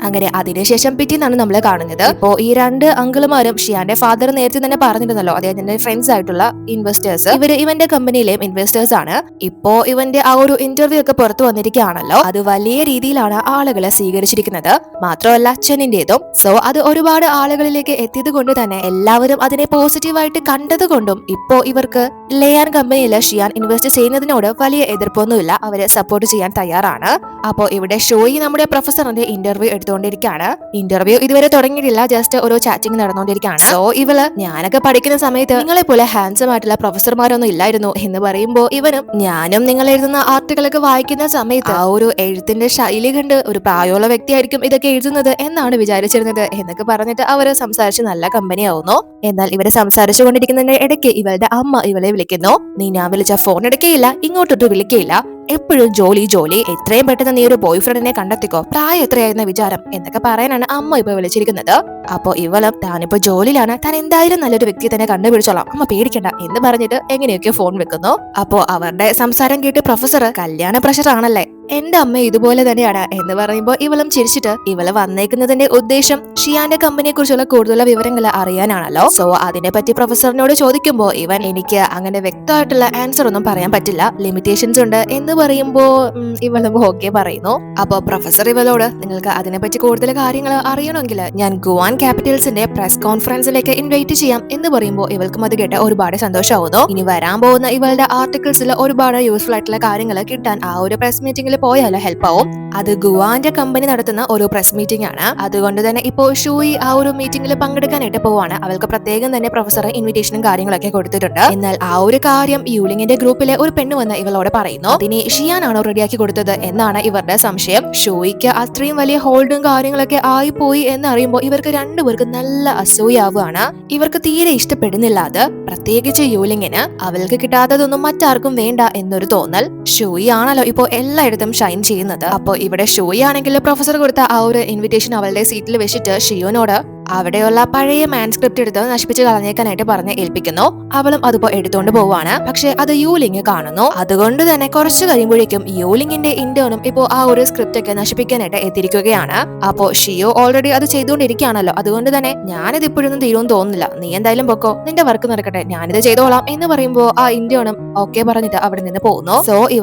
അങ്ങനെ അതിനുശേഷം പിറ്റേന്നാണ് നമ്മൾ കാണുന്നത്. ഇപ്പോ ഈ രണ്ട് അങ്കിളുമാരും ഷിയാന്റെ ഫാദർ നേരത്തെ തന്നെ പറഞ്ഞിരുന്നല്ലോ, അദ്ദേഹത്തിന്റെ ഫ്രണ്ട്സ് ആയിട്ടുള്ള ഇൻവെസ്റ്റേഴ്സ്, ഇവര് ഇവന്റെ കമ്പനിയിലെയും ഇൻവെസ്റ്റേഴ്സ് ആണ്. ഇപ്പോ ഇവന്റെ ആ ഒരു ഇന്റർവ്യൂ ഒക്കെ പുറത്തു വന്നിരിക്കുകയാണല്ലോ, അത് വലിയ രീതിയിലാണ് ആളുകളെ സ്വീകരിച്ചിരിക്കുന്നത്. മാത്രമല്ല അച്ഛനിന്റേതും. സോ അത് ഒരുപാട് ആളുകളിലേക്ക് എത്തിയത് കൊണ്ട് തന്നെ എല്ലാവരും അതിനെ പോസിറ്റീവായിട്ട് കണ്ടത് കൊണ്ടും ഇപ്പോ ഇവർക്ക് ലെയാൻ കമ്പനിയിൽ ഷിയാൻ ഇൻവെസ്റ്റ് ചെയ്യുന്നതിനോട് വലിയ എതിർപ്പൊന്നുമില്ല, അവരെ സപ്പോർട്ട് ചെയ്യാൻ തയ്യാറാണ്. അപ്പോ ഇവിടെ ഷോയി നമ്മുടെ പ്രൊഫസറിന്റെ ഇന്റർവ്യൂ എടുത്തുകൊണ്ടിരിക്കുകയാണ്. ഇന്റർവ്യൂ ഇതുവരെ തുടങ്ങിയിട്ടില്ല, ജസ്റ്റ് ഓരോ ചാറ്റിംഗ് നടന്നുകൊണ്ടിരിക്കുകയാണ്. സോ ഇവള് ഞാനൊക്കെ പഠിക്കുന്ന സമയത്ത് നിങ്ങളെ പോലെ ഹാൻസം ആയിട്ടുള്ള പ്രൊഫസർമാരൊന്നും ഇല്ലായിരുന്നു എന്ന് പറയുമ്പോ ഇവനും ഞാനും നിങ്ങൾ എഴുതുന്ന ആർട്ടിക്കിളൊക്കെ വായിക്കുന്ന സമയത്ത് ആ ഒരു എഴുത്തിന്റെ ശൈലി കണ്ട് ഒരു പ്രായമുള്ള വ്യക്തിയായിരിക്കും ഇതൊക്കെ എഴുതുന്നത് എന്നാണ് വിചാരിച്ചിരുന്നത് എന്നൊക്കെ പറഞ്ഞിട്ട് അവര് സംസാരിച്ച് നല്ല കമ്പനി ആവുന്നു. എന്നാൽ ഇവരെ സംസാരിച്ചു കൊണ്ടിരിക്കുന്നതിന്റെ ഇടയ്ക്ക് ഇവളുടെ അമ്മ ഇവളെ വിളിക്കുന്നു. നീ ഞാൻ വിളിച്ച ഫോൺ എടുക്കുകയില്ല, ഇങ്ങോട്ടൊട്ട് വിളിക്കുകയില്ല, എപ്പോഴും ജോലി ജോലി, എത്രയും പെട്ടെന്ന് നീ ഒരു ബോയ് ഫ്രണ്ടിനെ കണ്ടെത്തിക്കോ, പ്രായം എത്രയായിരുന്ന വിചാരം എന്നൊക്കെ പറയാനാണ് അമ്മ ഇപ്പൊ വിളിച്ചിരിക്കുന്നത്. അപ്പൊ ഇവളും താനിപ്പോ ജോലിയിലാണ്, താൻ എന്തായാലും നല്ലൊരു വ്യക്തി തന്നെ കണ്ടുപിടിച്ചോളാം, അമ്മ പേടിക്കണ്ട എന്ന് പറഞ്ഞിട്ട് എങ്ങനെയൊക്കെ ഫോൺ വെക്കുന്നു. അപ്പോ അവരുടെ സംസാരം കേട്ട് പ്രൊഫസർ കല്യാണ പ്രഷർ ആണല്ലേ, എന്റെ അമ്മ ഇതുപോലെ തന്നെയാണ് എന്ന് പറയുമ്പോൾ ഇവളും ചിരിച്ചിട്ട് ഇവള് വന്നേക്കുന്നതിന്റെ ഉദ്ദേശം ഷിയാന്റെ കമ്പനിയെ കുറിച്ചുള്ള കൂടുതൽ വിവരങ്ങൾ അറിയാനാണല്ലോ. സോ അതിനെ പറ്റി പ്രൊഫസറിനോട് ചോദിക്കുമ്പോ ഇവൻ എനിക്ക് അങ്ങനെ വ്യക്തമായിട്ടുള്ള ആൻസർ ഒന്നും പറയാൻ പറ്റില്ല, ലിമിറ്റേഷൻസ് ഉണ്ട് എന്ന് പറയുമ്പോ ഇവളും ഓക്കെ പറയുന്നു. അപ്പൊ പ്രൊഫസർ ഇവളോട് നിങ്ങൾക്ക് അതിനെപ്പറ്റി കൂടുതൽ കാര്യങ്ങൾ അറിയണമെങ്കിൽ ഞാൻ ഗുവാൻ ക്യാപിറ്റൽസിന്റെ പ്രസ് കോൺഫറൻസിലേക്ക് ഇൻവൈറ്റ് ചെയ്യാം എന്ന് പറയുമ്പോൾ ഇവൾക്കും അത് കേട്ട് ഒരുപാട് സന്തോഷമാവുന്നു. ഇനി വരാൻ പോകുന്ന ഇവളുടെ ആർട്ടിക്കിൾസിൽ ഒരുപാട് യൂസ്ഫുൾ ആയിട്ടുള്ള കാര്യങ്ങൾ കിട്ടാൻ ആ ഒരു പ്രസ് മീറ്റിംഗിൽ പോയാലോ ഹെൽപ്പ് ആവും. അത് ഗുവാന്റെ കമ്പനി നടത്തുന്ന ഒരു പ്രസ് മീറ്റിംഗ് ആണ്. അതുകൊണ്ട് തന്നെ ഇപ്പോ ഷൂയി ആ ഒരു മീറ്റിംഗിൽ പങ്കെടുക്കാനായിട്ട് പോവാണ്. അവൾക്ക് പ്രത്യേകം തന്നെ പ്രൊഫസർ ഇൻവിറ്റേഷനും കാര്യങ്ങളൊക്കെ കൊടുത്തിട്ടുണ്ട്. എന്നാൽ ആ ഒരു കാര്യം യൂലിങ്ങിന്റെ ഗ്രൂപ്പിലെ ഒരു പെണ്ണ് വന്ന് ഇവളോട് പറയുന്നു, അതിനെ ഷിയാനാണോ റെഡിയാക്കി കൊടുത്തത് എന്നാണ് ഇവരുടെ സംശയം. ഷൂയിക്ക് അത്രയും വലിയ ഹോൾഡും കാര്യങ്ങളൊക്കെ ആയിപ്പോയി എന്നറിയുമ്പോൾ ഇവർക്ക് രണ്ടുപേർക്ക് നല്ല അസൂയാവുകയാണ്. ഇവർക്ക് തീരെ ഇഷ്ടപ്പെടുന്നില്ല അത്, പ്രത്യേകിച്ച് യൂലിങ്ങിന്. അവൾക്ക് കിട്ടാത്തതൊന്നും മറ്റാർക്കും വേണ്ട എന്നൊരു തോന്നൽ. ഷൂയി ആണല്ലോ ഇപ്പോ എല്ലായിടത്തും ഷൈൻ ചെയ്യുന്നത്. അപ്പോ ഇവിടെ ഷൂയി ആണെങ്കിൽ പ്രൊഫസർ കൊടുത്ത ആ ഒരു ഇൻവിറ്റേഷൻ അവളുടെ സീറ്റിൽ വെച്ചിട്ട് ഷിയോനോട് അവിടെയുള്ള പഴയ മാൻസ്ക്രിപ്റ്റ് എടുത്ത് നശിപ്പിച്ച് കളഞ്ഞേക്കാനായിട്ട് പറഞ്ഞ് ഏൽപ്പിക്കുന്നു. അവളും അതിപ്പോ എടുത്തുകൊണ്ട് പോവാണ്. പക്ഷെ അത് യൂലിങ് കാണുന്നു. അതുകൊണ്ട് തന്നെ കുറച്ചു കഴിയുമ്പോഴേക്കും യൂലിങ്ങിന്റെ ഇന്റേണും ഇപ്പോ ആ ഒരു സ്ക്രിപ്റ്റ് ഒക്കെ നശിപ്പിക്കാനായിട്ട് എത്തിയിരിക്കുകയാണ്. അപ്പോ ഷിയോ ഓൾറെഡി അത് ചെയ്തുകൊണ്ടിരിക്കുകയാണല്ലോ, അതുകൊണ്ട് തന്നെ ഞാനിത് ഇപ്പോഴൊന്നും തീരുമെന്ന് തോന്നുന്നില്ല, നീ എന്തായാലും പൊക്കോ, നിന്റെ വർക്ക് നടക്കട്ടെ, ഞാനിത് ചെയ്തോളാം എന്ന് പറയുമ്പോ ആ ഇന്റേണും ഓക്കെ പറഞ്ഞിട്ട് അവിടെ നിന്ന് പോകുന്നു. സോ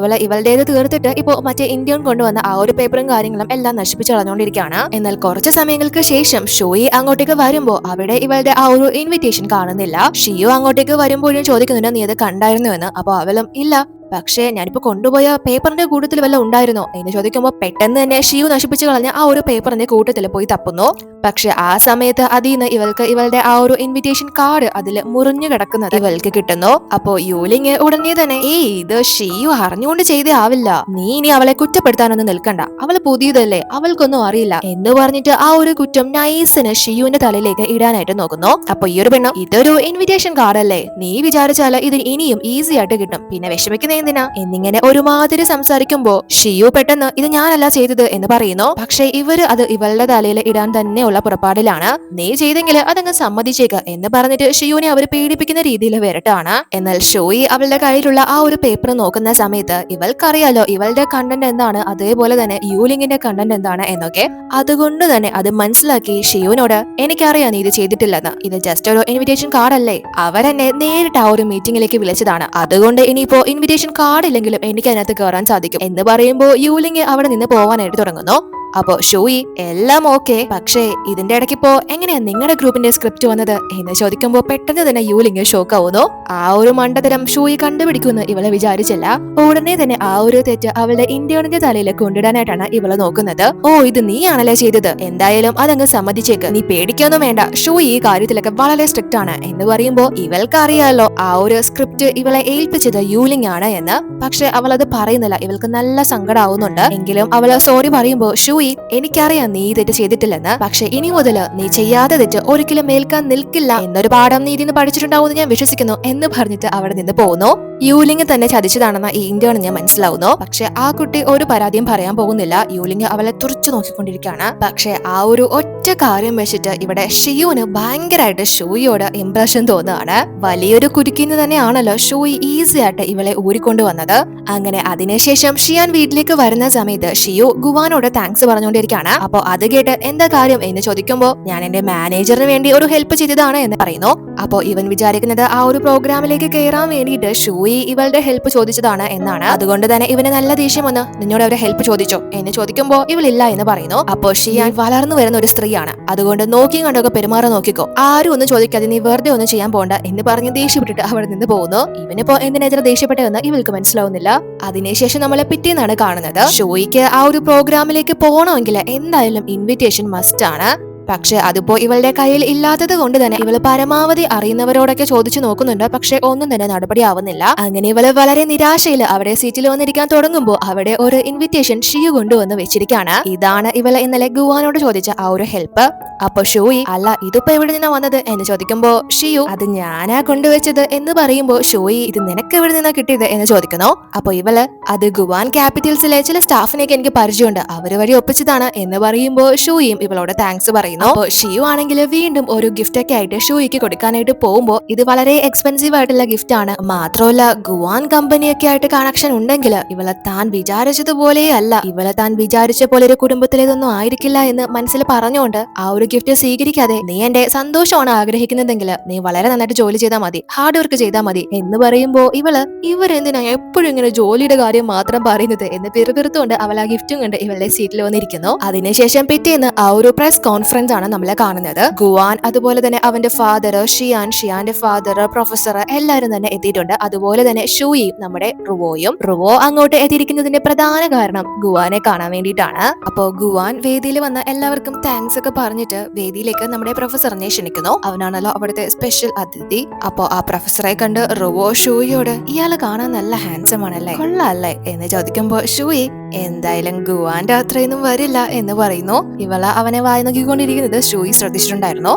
ഇവളുടേത് തീർത്തിട്ട് ഇപ്പോ മറ്റേ ഇന്ത്യൻ കൊണ്ടുവന്ന ആ ഒരു പേപ്പറും കാര്യങ്ങളും എല്ലാം നശിപ്പിച്ച് കളഞ്ഞുകൊണ്ടിരിക്കുകയാണ്. എന്നാൽ കുറച്ച് സമയങ്ങൾക്ക് ശേഷം ഷോയി അങ്ങോട്ടേക്ക് വരുമ്പോ അവിടെ ഇവളുടെ ആ ഒരു ഇൻവിറ്റേഷൻ കാണുന്നില്ല. ഷിയോ അങ്ങോട്ടേക്ക് വരുമ്പോഴും ചോദിക്കുന്നുണ്ട് നീ അത് കണ്ടായിരുന്നു എന്ന്. അപ്പൊ അവളും ഇല്ല, പക്ഷേ ഞാനിപ്പോ കൊണ്ടുപോയ പേപ്പറിന്റെ കൂട്ടത്തിൽ വല്ല ഉണ്ടായിരുന്നോ എന്ന് ചോദിക്കുമ്പോൾ പെട്ടെന്ന് തന്നെ ഷിയു നശിപ്പിച്ചു കളഞ്ഞ ആ ഒരു പേപ്പറിന്റെ കൂട്ടത്തിൽ പോയി തപ്പുന്നു. പക്ഷെ ആ സമയത്ത് അതിൽ നിന്ന് ഇവൾക്ക് ഇവളുടെ ആ ഒരു ഇൻവിറ്റേഷൻ കാർഡ് അതിൽ മുറിഞ്ഞു കിടക്കുന്നത് ഇവൾക്ക് കിട്ടുന്നു. അപ്പോ യൂലിങ് ഉടനെ തന്നെ ഇത് ഷിയു അറിഞ്ഞുകൊണ്ട് ചെയ്തേ ആവില്ല, നീ ഇനി അവളെ കുറ്റപ്പെടുത്താനൊന്നും നിൽക്കണ്ട, അവള് പുതിയതല്ലേ, അവൾക്കൊന്നും അറിയില്ല എന്ന് പറഞ്ഞിട്ട് ആ ഒരു കുറ്റം നൈസിന് ഷിയുവിന്റെ തലയിലേക്ക് ഇടാനായിട്ട് നോക്കുന്നു. അപ്പൊ ഈ ഒരു പെണ്ണ് ഇതൊരു ഇൻവിറ്റേഷൻ കാർഡ് അല്ലേ, നീ വിചാരിച്ചാല് ഇത് ഇനിയും ഈസി ആയിട്ട് കിട്ടും, പിന്നെ വിഷമിക്കുന്ന എന്തിനാ എന്നിങ്ങനെ ഒരുമാതിരി സംസാരിക്കുമ്പോ ഷിയു പെട്ടെന്ന് ഇത് ഞാനല്ല ചെയ്തത് എന്ന് പറയുന്നു. പക്ഷെ ഇവര് അത് ഇവളുടെ തലയിൽ ഇടാൻ തന്നെയുള്ള പുറപ്പാടിലാണ്. നീ ചെയ്തെങ്കിൽ അതങ്ങ് സമ്മതിച്ചേക്ക് എന്ന് പറഞ്ഞിട്ട് ഷിയുവിനെ അവര് പീഡിപ്പിക്കുന്ന രീതിയിൽ വരട്ടാണ്. എന്നാൽ ഷോയി അവളുടെ കയ്യിലുള്ള ആ ഒരു പേപ്പർ നോക്കുന്ന സമയത്ത് ഇവൾക്കറിയാലോ ഇവളുടെ കണ്ടന്റ് എന്താണ്, അതേപോലെ തന്നെ യൂലിങ്ങിന്റെ കണ്ടന്റ് എന്താണ് എന്നൊക്കെ. അതുകൊണ്ട് തന്നെ അത് മനസ്സിലാക്കി ഷിയുവിനോട് എനിക്കറിയാം നീ ഇത് ചെയ്തിട്ടില്ലെന്ന്, ഇത് ജസ്റ്റ് ഒരു ഇൻവിറ്റേഷൻ കാർഡ് അല്ലേ, അവരെന്നെ നേരിട്ട് ആ ഒരു മീറ്റിംഗിലേക്ക് വിളിച്ചതാണ്, അതുകൊണ്ട് ഇനിയിപ്പോ ഇൻവിറ്റേഷൻ കാർഡ് ഇല്ലെങ്കിലും എനിക്ക് അതിനകത്ത് കയറാൻ സാധിക്കും എന്ന് പറയുമ്പോൾ യൂലിങ് അവിടെ നിന്ന് പോവാനായിട്ട് തുടങ്ങുന്നു. അപ്പോ ഷൂയി എല്ലാം ഓക്കെ, പക്ഷേ ഇതിന്റെ ഇടയ്ക്കിപ്പോ എങ്ങനെയാ നിങ്ങളുടെ ഗ്രൂപ്പിന്റെ സ്ക്രിപ്റ്റ് വന്നത് എന്ന് ചോദിക്കുമ്പോ പെട്ടെന്ന് തന്നെ യൂലിംഗ് ഷോക്ക് ആവുന്നു. ആ ഒരു മണ്ടത്തരം ഷൂയി കണ്ടുപിടിക്കുമെന്ന് ഇവളെ വിചാരിച്ചില്ല. ഉടനെ തന്നെ ആ ഒരു തെറ്റ് അവളുടെ ഇന്ത്യയുടെ തലയിൽ കൊണ്ടിടാനായിട്ടാണ് ഇവളെ നോക്കുന്നത്. ഓ, ഇത് നീയാണല്ലേ ചെയ്തത്, എന്തായാലും അതങ്ങ് സമ്മതിച്ചേക്ക്, നീ പേടിക്കൊന്നും വേണ്ട, ഷൂയി ഈ കാര്യത്തിലൊക്കെ വളരെ സ്ട്രിക്റ്റ് ആണ് എന്ന് പറയുമ്പോ ഇവൾക്ക് അറിയാലോ ആ ഒരു സ്ക്രിപ്റ്റ് ഇവളെ ഏൽപ്പിച്ചത് യൂലിംഗ് ആണ് എന്ന്. പക്ഷെ അവൾ അത് പറയുന്നില്ല. ഇവൾക്ക് നല്ല സങ്കടാവുന്നുണ്ട്. എങ്കിലും അവള് സോറി പറയുമ്പോ ഷൂയി, എനിക്കറിയാം നീ തെറ്റ് ചെയ്തിട്ടില്ലെന്ന്, പക്ഷെ ഇനി മുതല് നീ ചെയ്യാതെ തെറ്റ് ഒരിക്കലും മേൽക്കാൻ നിൽക്കില്ല എന്നൊരു പാഠം നീ ഇതിന് പഠിച്ചിട്ടുണ്ടാവുമെന്ന് ഞാൻ വിശ്വസിക്കുന്നു എന്ന് പറഞ്ഞിട്ട് അവിടെ നിന്ന് പോകുന്നു. യൂലിംഗ് തന്നെ ചതിച്ചതാണെന്ന ഈ ഇന്ത്യയാണ് ഞാൻ മനസ്സിലാവുന്നു. പക്ഷെ ആ കുട്ടി ഒരു പരാതിയും പറയാൻ പോകുന്നില്ല. യൂലിംഗ് അവളെ തുറച്ചു നോക്കിക്കൊണ്ടിരിക്കുകയാണ്. പക്ഷെ ആ ഒരു ഒറ്റ കാര്യം വെച്ചിട്ട് ഇവിടെ ഷിയുവിന് ഭയങ്കരമായിട്ട് ഷൂയിയോട് ഇംപ്രഷൻ തോന്നുകയാണ്. വലിയൊരു കുരുക്കിന്ന് തന്നെയാണല്ലോ ഷൂയി ഈസി ആയിട്ട് ഇവളെ ഊരിക്കൊണ്ടു വന്നത്. അങ്ങനെ അതിനുശേഷം ഷിയാൻ വീട്ടിലേക്ക് വരുന്ന സമയത്ത് ഷിയു ഗുവാനോട് താങ്ക്സ് പറഞ്ഞുകൊണ്ടിരിക്കുകയാണ്. അപ്പൊ അത് കേട്ട് എന്താ കാര്യം എന്ന് ചോദിക്കുമ്പോ ഞാൻ എന്റെ മാനേജറിന് വേണ്ടി ഒരു ഹെൽപ്പ് ചെയ്തതാണ് എന്ന് പറയുന്നു. അപ്പോ ഇവൻ വിചാരിക്കുന്നത് ആ ഒരു പ്രോഗ്രാമിലേക്ക് കയറാൻ വേണ്ടിയിട്ട് ഷൂയി ഇവളുടെ ഹെൽപ്പ് ചോദിച്ചതാണ് എന്നാണ്. അതുകൊണ്ട് തന്നെ ഇവന് നല്ല ദേഷ്യം വന്ന് നിന്നോട് അവരെ ഹെൽപ്പ് ചോദിച്ചോ എന്ന് ചോദിക്കുമ്പോ ഇവളില്ല എന്ന് പറയുന്നു. അപ്പോ ഷിയാൻ വളർന്നു വരുന്ന ഒരു സ്ത്രീയാണ്, അതുകൊണ്ട് നോക്കിയും കണ്ടൊക്കെ പെരുമാറാൻ നോക്കിക്കോ, ആരും ഒന്നും ചോദിക്കാതെ നീ വെറുതെ ഒന്നും ചെയ്യാൻ പോണ്ട എന്ന് പറഞ്ഞ് ദേഷ്യപ്പെട്ടിട്ട് അവിടെ നിന്ന് പോകുന്നു. ഇവനിപ്പോ എന്തിനെതിരെ ദേഷ്യപ്പെട്ടതെന്ന് ഇവൾക്ക് മനസ്സിലാവുന്നില്ല. അതിനുശേഷം നമ്മളെ പിറ്റേന്നാണ് കാണുന്നത്. ഷോയ്ക്ക് ആ ഒരു പ്രോഗ്രാമിലേക്ക് പോകണമെങ്കിൽ എന്തായാലും ഇൻവിറ്റേഷൻ മസ്റ്റ് ആണ്. പക്ഷെ അതിപ്പോ ഇവളുടെ കയ്യിൽ ഇല്ലാത്തത് കൊണ്ട് തന്നെ ഇവള് പരമാവധി അറിയുന്നവരോടൊക്കെ ചോദിച്ചു നോക്കുന്നുണ്ട്. പക്ഷെ ഒന്നും തന്നെ നടപടി ആവുന്നില്ല. അങ്ങനെ ഇവള് വളരെ നിരാശയിൽ അവിടെ സീറ്റിൽ വന്നിരിക്കാൻ തുടങ്ങുമ്പോ അവിടെ ഒരു ഇൻവിറ്റേഷൻ ഷിയു കൊണ്ടുവന്ന് വെച്ചിരിക്കുകയാണ്. ഇതാണ് ഇവള് ഇന്നലെ ഗുവാനോട് ചോദിച്ച ആ ഒരു ഹെൽപ്പ്. അപ്പൊ ഷൂയി, അല്ല ഇതിപ്പോ എവിടെ നിന്നാ വന്നത് എന്ന് ചോദിക്കുമ്പോ ഷിയു, അത് ഞാനാ കൊണ്ടുവച്ചത് എന്ന് പറയുമ്പോ ഷൂയി, ഇത് നിനക്ക് എവിടെ നിന്നാ കിട്ടിയത് എന്ന് ചോദിക്കുന്നു. അപ്പൊ ഇവള്, അത് ഗുവാൻ ക്യാപിറ്റൽസിലെ ചില സ്റ്റാഫിനെയൊക്കെ എനിക്ക് പരിചയമുണ്ട്, അവര് വഴി ഒപ്പിച്ചതാണ് എന്ന് പറയുമ്പോ ഷൂയും ഇവളോട് താങ്ക്സ് പറയുന്നു. അപ്പൊ ഷിയു ആണെങ്കിൽ വീണ്ടും ഒരു ഗിഫ്റ്റ് ഒക്കെ ആയിട്ട് ഷൂയിക്ക് കൊടുക്കാനായിട്ട് പോകുമ്പോ ഇത് വളരെ എക്സ്പെൻസീവ് ആയിട്ടുള്ള ഗിഫ്റ്റ് ആണ്, മാത്രമല്ല ഗുവാൻ കമ്പനിയൊക്കെ ആയിട്ട് കണക്ഷൻ ഉണ്ടെങ്കിൽ ഇവളെ താൻ വിചാരിച്ചതുപോലെ അല്ല, ഇവളെ താൻ വിചാരിച്ച പോലെ ഒരു കുടുംബത്തിലേതൊന്നും ആയിരിക്കില്ല എന്ന് മനസ്സിൽ പറഞ്ഞുകൊണ്ട് ആ ഒരു ഗിഫ്റ്റ് സ്വീകരിക്കാതെ നീ എന്റെ സന്തോഷമാണ് ആഗ്രഹിക്കുന്നതെങ്കിൽ നീ വളരെ നന്നായിട്ട് ജോലി ചെയ്താൽ മതി, ഹാർഡ് വർക്ക് ചെയ്താൽ മതി എന്ന് പറയുമ്പോ ഇവരെന്തിനാ എപ്പോഴും ഇങ്ങനെ ജോലിയുടെ കാര്യം മാത്രം പറയുന്നത് എന്ന് പിറുപിറുത്തുകൊണ്ട് അവൾ ആ ഗിഫ്റ്റും കണ്ട് ഇവളുടെ സീറ്റിൽ വന്നിരിക്കുന്നു. അതിനുശേഷം പിറ്റേന്ന് ആ ഒരു പ്രസ് കോൺഫറൻസ് ആണ് നമ്മളെ കാണുന്നത്. ഗുവാൻ അതുപോലെ തന്നെ അവന്റെ ഫാദർ ഷിയാന്റെ ഫാദർ പ്രൊഫസർ എല്ലാവരും തന്നെ എത്തിയിട്ടുണ്ട്. അതുപോലെ തന്നെ ഷൂയും നമ്മുടെ റുവോ അങ്ങോട്ട് എത്തിയിരിക്കുന്നതിന്റെ പ്രധാന കാരണം ഗുവാനെ കാണാൻ വേണ്ടിയിട്ടാണ്. അപ്പോ ഗുവാൻ വേദിയിൽ വന്ന എല്ലാവർക്കും താങ്ക്സ് ഒക്കെ പറഞ്ഞിട്ട് വേദിയിലേക്ക് നമ്മുടെ പ്രൊഫസറിനെ ക്ഷണിക്കുന്നു. അവനാണല്ലോ അവിടുത്തെ സ്പെഷ്യൽ അതിഥി. അപ്പോ ആ പ്രൊഫസറെ കണ്ട് റുവോ ഷൂയോട്, ഇയാള് കാണാൻ നല്ല ഹാൻസം ആണല്ലേ, കൊള്ളാല്ലേ എന്ന് ചോദിക്കുമ്പോ ഷൂയി, എന്തായാലും ഗുവാന്റെ അത്രയൊന്നും വരില്ല എന്ന് പറയുന്നു. ഇവള അവനെ വായി നോക്കിക്കൊണ്ടിരിക്കുന്നത് ഷൂയി ശ്രദ്ധിച്ചിട്ടുണ്ടായിരുന്നു.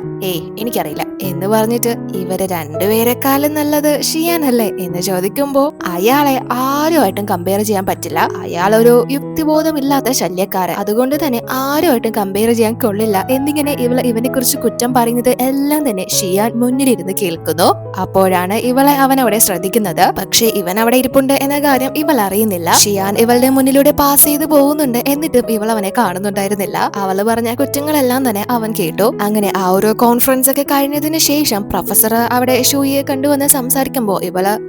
എനിക്കറിയില്ല എന്ന് പറഞ്ഞിട്ട് ഇവര് രണ്ടുപേരെക്കാളും നല്ലത് ഷിയാനല്ലേ എന്ന് ചോദിക്കുമ്പോ അയാളെ ആരുമായിട്ടും കമ്പയർ ചെയ്യാൻ പറ്റില്ല, അയാളൊരു യുക്തിബോധമില്ലാത്ത ശല്യക്കാരൻ, അതുകൊണ്ട് തന്നെ ആരുമായിട്ടും കമ്പയർ ചെയ്യാൻ കൊള്ളില്ല എന്നിങ്ങനെ ഇവനെ കുറിച്ച് കുറ്റം പറയുന്നത് എല്ലാം തന്നെ ഷിയാൻ മുന്നിലിരുന്ന് കേൾക്കുന്നു. അപ്പോഴാണ് ഇവളെ അവൻ അവിടെ ശ്രദ്ധിക്കുന്നത്. പക്ഷെ ഇവൻ അവിടെ ഇരിപ്പുണ്ട് എന്ന കാര്യം ഇവൾ അറിയുന്നില്ല. ഷിയാൻ ഇവളുടെ മുന്നിലൂടെ പാസ് ചെയ്ത് പോകുന്നുണ്ട്, എന്നിട്ടും ഇവൾ അവനെ കാണുന്നുണ്ടായിരുന്നില്ല. അവള് പറഞ്ഞ കുറ്റങ്ങളെല്ലാം തന്നെ അവൻ കേട്ടു. അങ്ങനെ ആ ഒരു കോൺഫറൻസ് ഒക്കെ കഴിഞ്ഞതിന് ശേഷം പ്രൊഫസർ അവിടെ ഷൂയെ കണ്ടുവന്ന് സംസാരിക്കുമ്പോ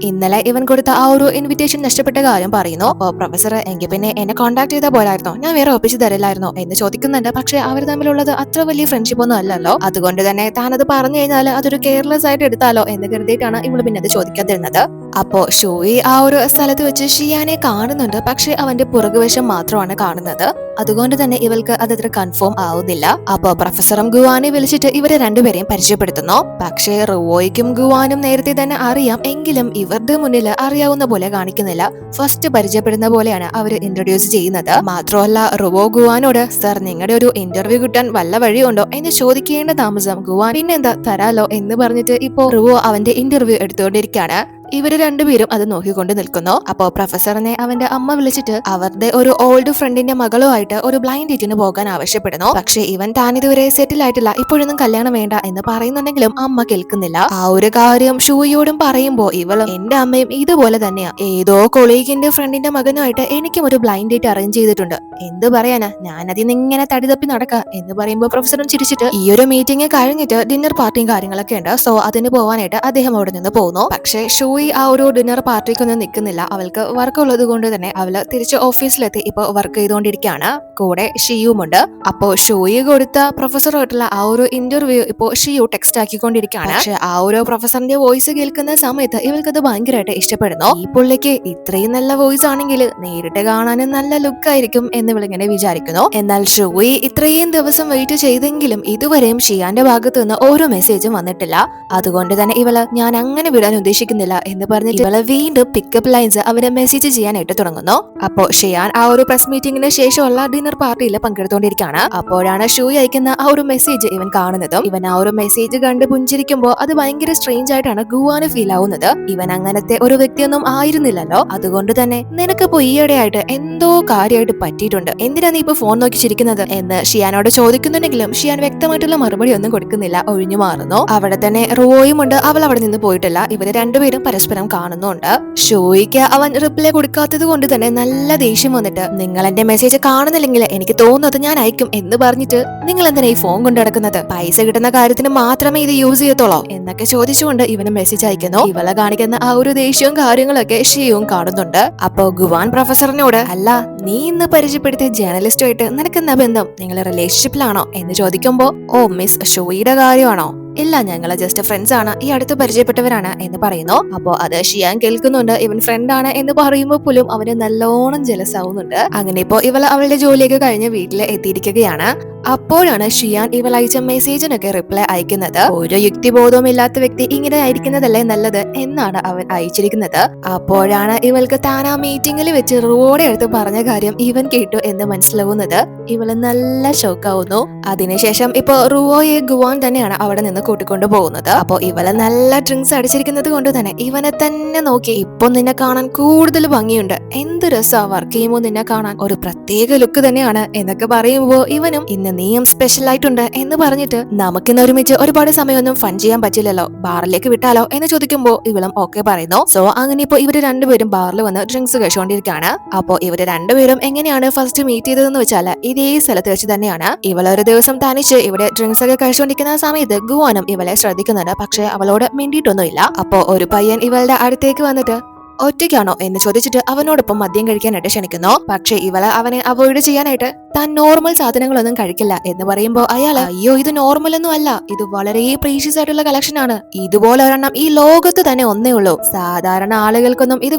ഇന്നലെ ഇവൻ കൊടുത്ത ആ ഒരു ഇൻവിറ്റേഷൻ നഷ്ടപ്പെട്ട കാര്യം പറയുന്നു. അപ്പൊ പ്രൊഫസർ, എങ്കിൽ പിന്നെ എന്നെ കോൺടാക്ട് ചെയ്താൽ പോലായിരുന്നോ, ഞാൻ വേറെ ഒപ്പിച്ചു തരില്ലായിരുന്നോ എന്ന് ചോദിക്കുന്നുണ്ട്. പക്ഷെ അവർ തമ്മിലുള്ളത് അത്ര വലിയ ഫ്രണ്ട്ഷിപ്പ് ഒന്നും അല്ലല്ലോ, അതുകൊണ്ട് തന്നെ താനത് പറഞ്ഞു കഴിഞ്ഞാൽ അതൊരു കെയർലെസ് ആയിട്ട് എടുത്താലോ എന്ന് കരുതിയിട്ടാണ് ഇവള് പിന്നെ അത് ചോദിക്കാതിരുന്നത്. അപ്പോ ഷൂയി ആ ഒരു സ്ഥലത്ത് വെച്ച് ഷിയാനെ കാണുന്നുണ്ട്. പക്ഷെ അവന്റെ പുറകുവശം മാത്രമാണ് കാണുന്നത്, അതുകൊണ്ട് തന്നെ ഇവൾക്ക് അതത്ര കൺഫേം ആവുന്നില്ല. അപ്പോ പ്രൊഫസറും ഗുവാനെ വിളിച്ചിട്ട് ഇവരെ രണ്ടുപേരെയും പരിചയപ്പെടുത്തുന്നു. പക്ഷേ റുവോയ്ക്കും ഗുവാനും നേരത്തെ തന്നെ അറിയാം, എങ്കിലും ഇവരുടെ മുന്നിൽ അറിയാവുന്ന പോലെ കാണിക്കുന്നില്ല. ഫസ്റ്റ് പരിചയപ്പെടുന്ന പോലെയാണ് അവര് ഇൻട്രൊഡ്യൂസ് ചെയ്യുന്നത്. മാത്രമല്ല റുവോ ഗുവാനോട്, സർ നിങ്ങളുടെ ഒരു ഇന്റർവ്യൂ കിട്ടാൻ വല്ല വഴിയുണ്ടോ എന്ന് ചോദിക്കേണ്ട താമസം ഗുവാൻ പിന്നെന്താ തരാലോ എന്ന് പറഞ്ഞിട്ട് ഇപ്പോ റുവോ അവന്റെ ഇന്റർവ്യൂ എടുത്തുകൊണ്ടിരിക്കുകയാണ്. ഇവര് രണ്ടുപേരും അത് നോക്കിക്കൊണ്ട് നിൽക്കുന്നു. അപ്പോ പ്രൊഫസറിനെ അവന്റെ അമ്മ വിളിച്ചിട്ട് അവരുടെ ഒരു ഓൾഡ് ഫ്രണ്ടിന്റെ മകളുമായിട്ട് ഒരു ബ്ലൈൻഡ് ഡേറ്റിന് പോകാൻ ആവശ്യപ്പെടുന്നു. പക്ഷെ ഇവൻ താൻ ഇതുവരെ സെറ്റിൽ ആയിട്ടില്ല, ഇപ്പോഴൊന്നും കല്യാണം വേണ്ട എന്ന് പറയുന്നുണ്ടെങ്കിലും അമ്മ കേൾക്കുന്നില്ല. ആ ഒരു കാര്യം ഷൂയോടും പറയുമ്പോ ഇവളും, എന്റെ അമ്മയും ഇതുപോലെ തന്നെയാ, ഏതോ കൊളീഗിന്റെ ഫ്രണ്ടിന്റെ മകനുമായിട്ട് എനിക്കും ഒരു ബ്ലൈൻഡ് ഡേറ്റ് അറേഞ്ച് ചെയ്തിട്ടുണ്ട്, എന്ത് പറയാനാ, ഞാനതിന് ഇങ്ങനെ തടിതപ്പി നടക്ക എന്ന് പറയുമ്പോ പ്രൊഫസറും ചിരിച്ചിട്ട്, ഈ ഒരു മീറ്റിംഗ് കഴിഞ്ഞിട്ട് ഡിന്നർ പാർട്ടിയും കാര്യങ്ങളൊക്കെ ഉണ്ട്, സോ അതിന് പോവാനായിട്ട് അദ്ദേഹം അവിടെ നിന്ന് പോകുന്നു. പക്ഷെ ഷൂയി ഷോയി ആ ഒരു ഡിന്നർ പാർട്ടിക്കൊന്നും നിൽക്കുന്നില്ല. അവൾക്ക് വർക്ക് ഉള്ളത് കൊണ്ട് തന്നെ അവള് തിരിച്ച് ഓഫീസിലെത്തി ഇപ്പൊ വർക്ക് ചെയ്തുകൊണ്ടിരിക്കുകയാണ്. കൂടെ ഷിയുമുണ്ട്. അപ്പോ ഷോയി കൊടുത്ത പ്രൊഫസറുമായിട്ടുള്ള ആ ഒരു ഇന്റർവ്യൂ ഇപ്പോ ഷിയു ടെക്സ്റ്റ് ആക്കിക്കൊണ്ടിരിക്കുകയാണ്. പക്ഷെ ആ ഒരു പ്രൊഫസറിന്റെ വോയിസ് കേൾക്കുന്ന സമയത്ത് ഇവൾക്കത് ഭയങ്കരമായിട്ട് ഇഷ്ടപ്പെടുന്നു. ഈ പുള്ളിക്ക് ഇത്രയും നല്ല വോയിസ് ആണെങ്കിൽ നേരിട്ട് കാണാനും നല്ല ലുക്ക് ആയിരിക്കും എന്ന് ഇവളിങ്ങനെ വിചാരിക്കുന്നു. എന്നാൽ ഷോയി ഇത്രയും ദിവസം വെയിറ്റ് ചെയ്തെങ്കിലും ഇതുവരെയും ഷിയാന്റെ ഭാഗത്തു നിന്ന് ഓരോ മെസ്സേജും വന്നിട്ടില്ല. അതുകൊണ്ട് തന്നെ ഇവള് ഞാൻ അങ്ങനെ വിടാൻ ഉദ്ദേശിക്കുന്നില്ല എന്ന് പറഞ്ഞിട്ട് ഇവള് വീണ്ടും പിക്കപ്പ് ലൈൻസ് അവരെ മെസ്സേജ് ചെയ്യാനായിട്ട് തുടങ്ങുന്നു. അപ്പോ ഷിയാൻ ആ ഒരു പ്രസ് മീറ്റിംഗിന് ശേഷമുള്ള ഡിന്നർ പാർട്ടിയിൽ പങ്കെടുത്തുകൊണ്ടിരിക്കുകയാണ്. അപ്പോഴാണ് ഷോയി അയക്കുന്ന ആ ഒരു മെസ്സേജ് ഇവൻ കാണുന്നതും. ഇവൻ ആ ഒരു മെസ്സേജ് കണ്ട് പുഞ്ചിരിക്കുമ്പോൾ അത് ഭയങ്കര സ്ട്രേഞ്ച് ആയിട്ടാണ് ഗുവാന് ഫീൽ ആവുന്നത്. ഇവൻ അങ്ങനത്തെ ഒരു വ്യക്തിയൊന്നും ആയിരുന്നില്ലല്ലോ. അതുകൊണ്ട് തന്നെ നിനക്കിപ്പോ ഈയിടെയായിട്ട് എന്തോ കാര്യമായിട്ട് പറ്റിയിട്ടുണ്ട്, എന്തിനാ നീ ഇപ്പൊ ഫോൺ നോക്കി ചിരിക്കുന്നത് എന്ന് ഷിയാനോട് ചോദിക്കുന്നുണ്ടെങ്കിലും ഷിയാൻ വ്യക്തമായിട്ടുള്ള മറുപടി ഒന്നും കൊടുക്കുന്നില്ല, ഒഴിഞ്ഞു മാറുന്നു. അവിടെ തന്നെ റോയും ഉണ്ട്. അവൾ അവിടെ നിന്ന് പോയിട്ടില്ല. ഇവര് രണ്ടുപേരും പരസ്പരം കാണുന്നുണ്ട്. ഷോയ്ക്ക് അവൻ റിപ്ലൈ കൊടുക്കാത്തത് കൊണ്ട് തന്നെ നല്ല ദേഷ്യം വന്നിട്ട് നിങ്ങൾ എന്റെ മെസ്സേജ് കാണുന്നില്ലെങ്കിൽ എനിക്ക് തോന്നുന്നത് ഞാൻ അയക്കും എന്ന് പറഞ്ഞിട്ട് നിങ്ങൾ എന്തിനാ ഈ ഫോൺ കൊണ്ട് നടക്കുന്നത്, പൈസ കിട്ടുന്ന കാര്യത്തിന് മാത്രമേ ഇത് യൂസ് ചെയ്യത്തുള്ളൂ എന്നൊക്കെ ചോദിച്ചുകൊണ്ട് ഇവന് മെസ്സേജ് അയക്കുന്നു. ഇവളെ കാണിക്കുന്ന ആ ഒരു ദേഷ്യവും കാര്യങ്ങളൊക്കെ ഷിയും കാണുന്നുണ്ട്. അപ്പോ ഗുവാൻ പ്രൊഫസറിനോട് അല്ല നീ ഇന്ന് പരിചയപ്പെടുത്തിയ ജേർണലിസ്റ്റുമായിട്ട് നിനക്ക് എന്താ ബന്ധം, നിങ്ങൾ റിലേഷൻഷിപ്പിലാണോ എന്ന് ചോദിക്കുമ്പോ ഓ മിസ് ഷോയുടെ കാര്യമാണോ, ഇല്ല ഞങ്ങള് ജസ്റ്റ് ഫ്രണ്ട്സ് ആണ്, ഈ അടുത്ത് പരിചയപ്പെട്ടവരാണ് എന്ന് പറയുന്നു. അപ്പോ അത് ഷിയാൻ കേൾക്കുന്നുണ്ട്. ഇവൻ ഫ്രണ്ട് ആണ് എന്ന് പറയുമ്പോൾ പോലും അവന് നല്ലോണം ജലസ് ആവുന്നുണ്ട്. അങ്ങനെ ഇപ്പോ ഇവള് അവളുടെ ജോലിയൊക്കെ കഴിഞ്ഞ് വീട്ടിൽ എത്തിയിരിക്കുകയാണ്. അപ്പോഴാണ് ഷിയാൻ ഇവൾ അയച്ച മെസ്സേജിനൊക്കെ റിപ്ലൈ അയക്കുന്നത്. ഒരു യുക്തിബോധവും ഇല്ലാത്ത വ്യക്തി ഇങ്ങനെ ആയിരിക്കുന്നതല്ലേ നല്ലത് എന്നാണ് അവൻ അയച്ചിരിക്കുന്നത്. അപ്പോഴാണ് ഇവൾക്ക് താൻ ആ മീറ്റിംഗിൽ വെച്ച് റോഡ് എടുത്ത് പറഞ്ഞ കാര്യം ഇവൻ കേട്ടു എന്ന് മനസ്സിലാവുന്നത്. ഇവള് നല്ല ഷോക്കാവുന്നു. അതിനുശേഷം ഇപ്പൊ റുവോയെ ഗുവാൻ തന്നെയാണ് അവിടെ നിന്ന് കൂട്ടിക്കൊണ്ടു പോകുന്നത്. അപ്പൊ ഇവള് നല്ല ഡ്രിങ്ക്സ് അടിച്ചിരിക്കുന്നത് കൊണ്ട് തന്നെ ഇവനെ തന്നെ നോക്കി ഇപ്പൊ നിന്നെ കാണാൻ കൂടുതൽ ഭംഗിയുണ്ട്, എന്ത് രസാ വർക്ക് ചെയ്യുമ്പോ നിന്നെ കാണാൻ ഒരു പ്രത്യേക ലുക്ക് തന്നെയാണ് എന്നൊക്കെ പറയുമ്പോ ഇവനും ഇന്ന് നീയും സ്പെഷ്യൽ ആയിട്ടുണ്ട് എന്ന് പറഞ്ഞിട്ട് നമുക്കിന്ന് ഒരുമിച്ച് ഒരുപാട് സമയമൊന്നും ഫൺ ചെയ്യാൻ പറ്റില്ലല്ലോ, ബാറിലേക്ക് വിട്ടാലോ എന്ന് ചോദിക്കുമ്പോ ഇവളും ഓക്കെ പറയുന്നു. സോ അങ്ങനെ ഇപ്പൊ ഇവര് രണ്ടുപേരും ബാറിൽ വന്ന് ഡ്രിങ്ക്സ് കഴിച്ചുകൊണ്ടിരിക്കുകയാണ്. അപ്പോ ഇവര് രണ്ടുപേരും എങ്ങനെയാണ് ഫസ്റ്റ് മീറ്റ് ചെയ്തതെന്ന് വെച്ചാൽ ഇതേ സ്ഥലത്ത് വെച്ച് തന്നെയാണ്. ഇവളൊരു ദിവസം തനിച്ച് ഇവിടെ ഡ്രിങ്ക്സ് ഒക്കെ കഴിച്ചുകൊണ്ടിരിക്കുന്ന സമയത്ത് ഗുവാനും ഇവളെ ശ്രദ്ധിക്കുന്നുണ്ട്. പക്ഷെ അവളോട് മിണ്ടിയിട്ടൊന്നുമില്ല. അപ്പോ ഒരു പയ്യൻ ഇവളുടെ അടുത്തേക്ക് വന്നിട്ട് ഒറ്റയ്ക്കാണോ എന്ന് ചോദിച്ചിട്ട് അവനോടൊപ്പം മദ്യം കഴിക്കാനായിട്ട് ക്ഷണിക്കുന്നു. പക്ഷെ ഇവള് അവനെ അവോയ്ഡ് ചെയ്യാനായിട്ട് താൻ നോർമൽ സാധനങ്ങളൊന്നും കഴിക്കില്ല എന്ന് പറയുമ്പോ അയാള് അയ്യോ ഇത് നോർമൽ ഒന്നും അല്ല, ഇത് വളരെ പ്രീഷ്യസ് ആയിട്ടുള്ള കളക്ഷൻ ആണ്, ഇതുപോലെ ഒരെണ്ണം ഈ ലോകത്ത് തന്നെ ഒന്നേ ഉള്ളൂ, സാധാരണ ആളുകൾക്കൊന്നും ഇത്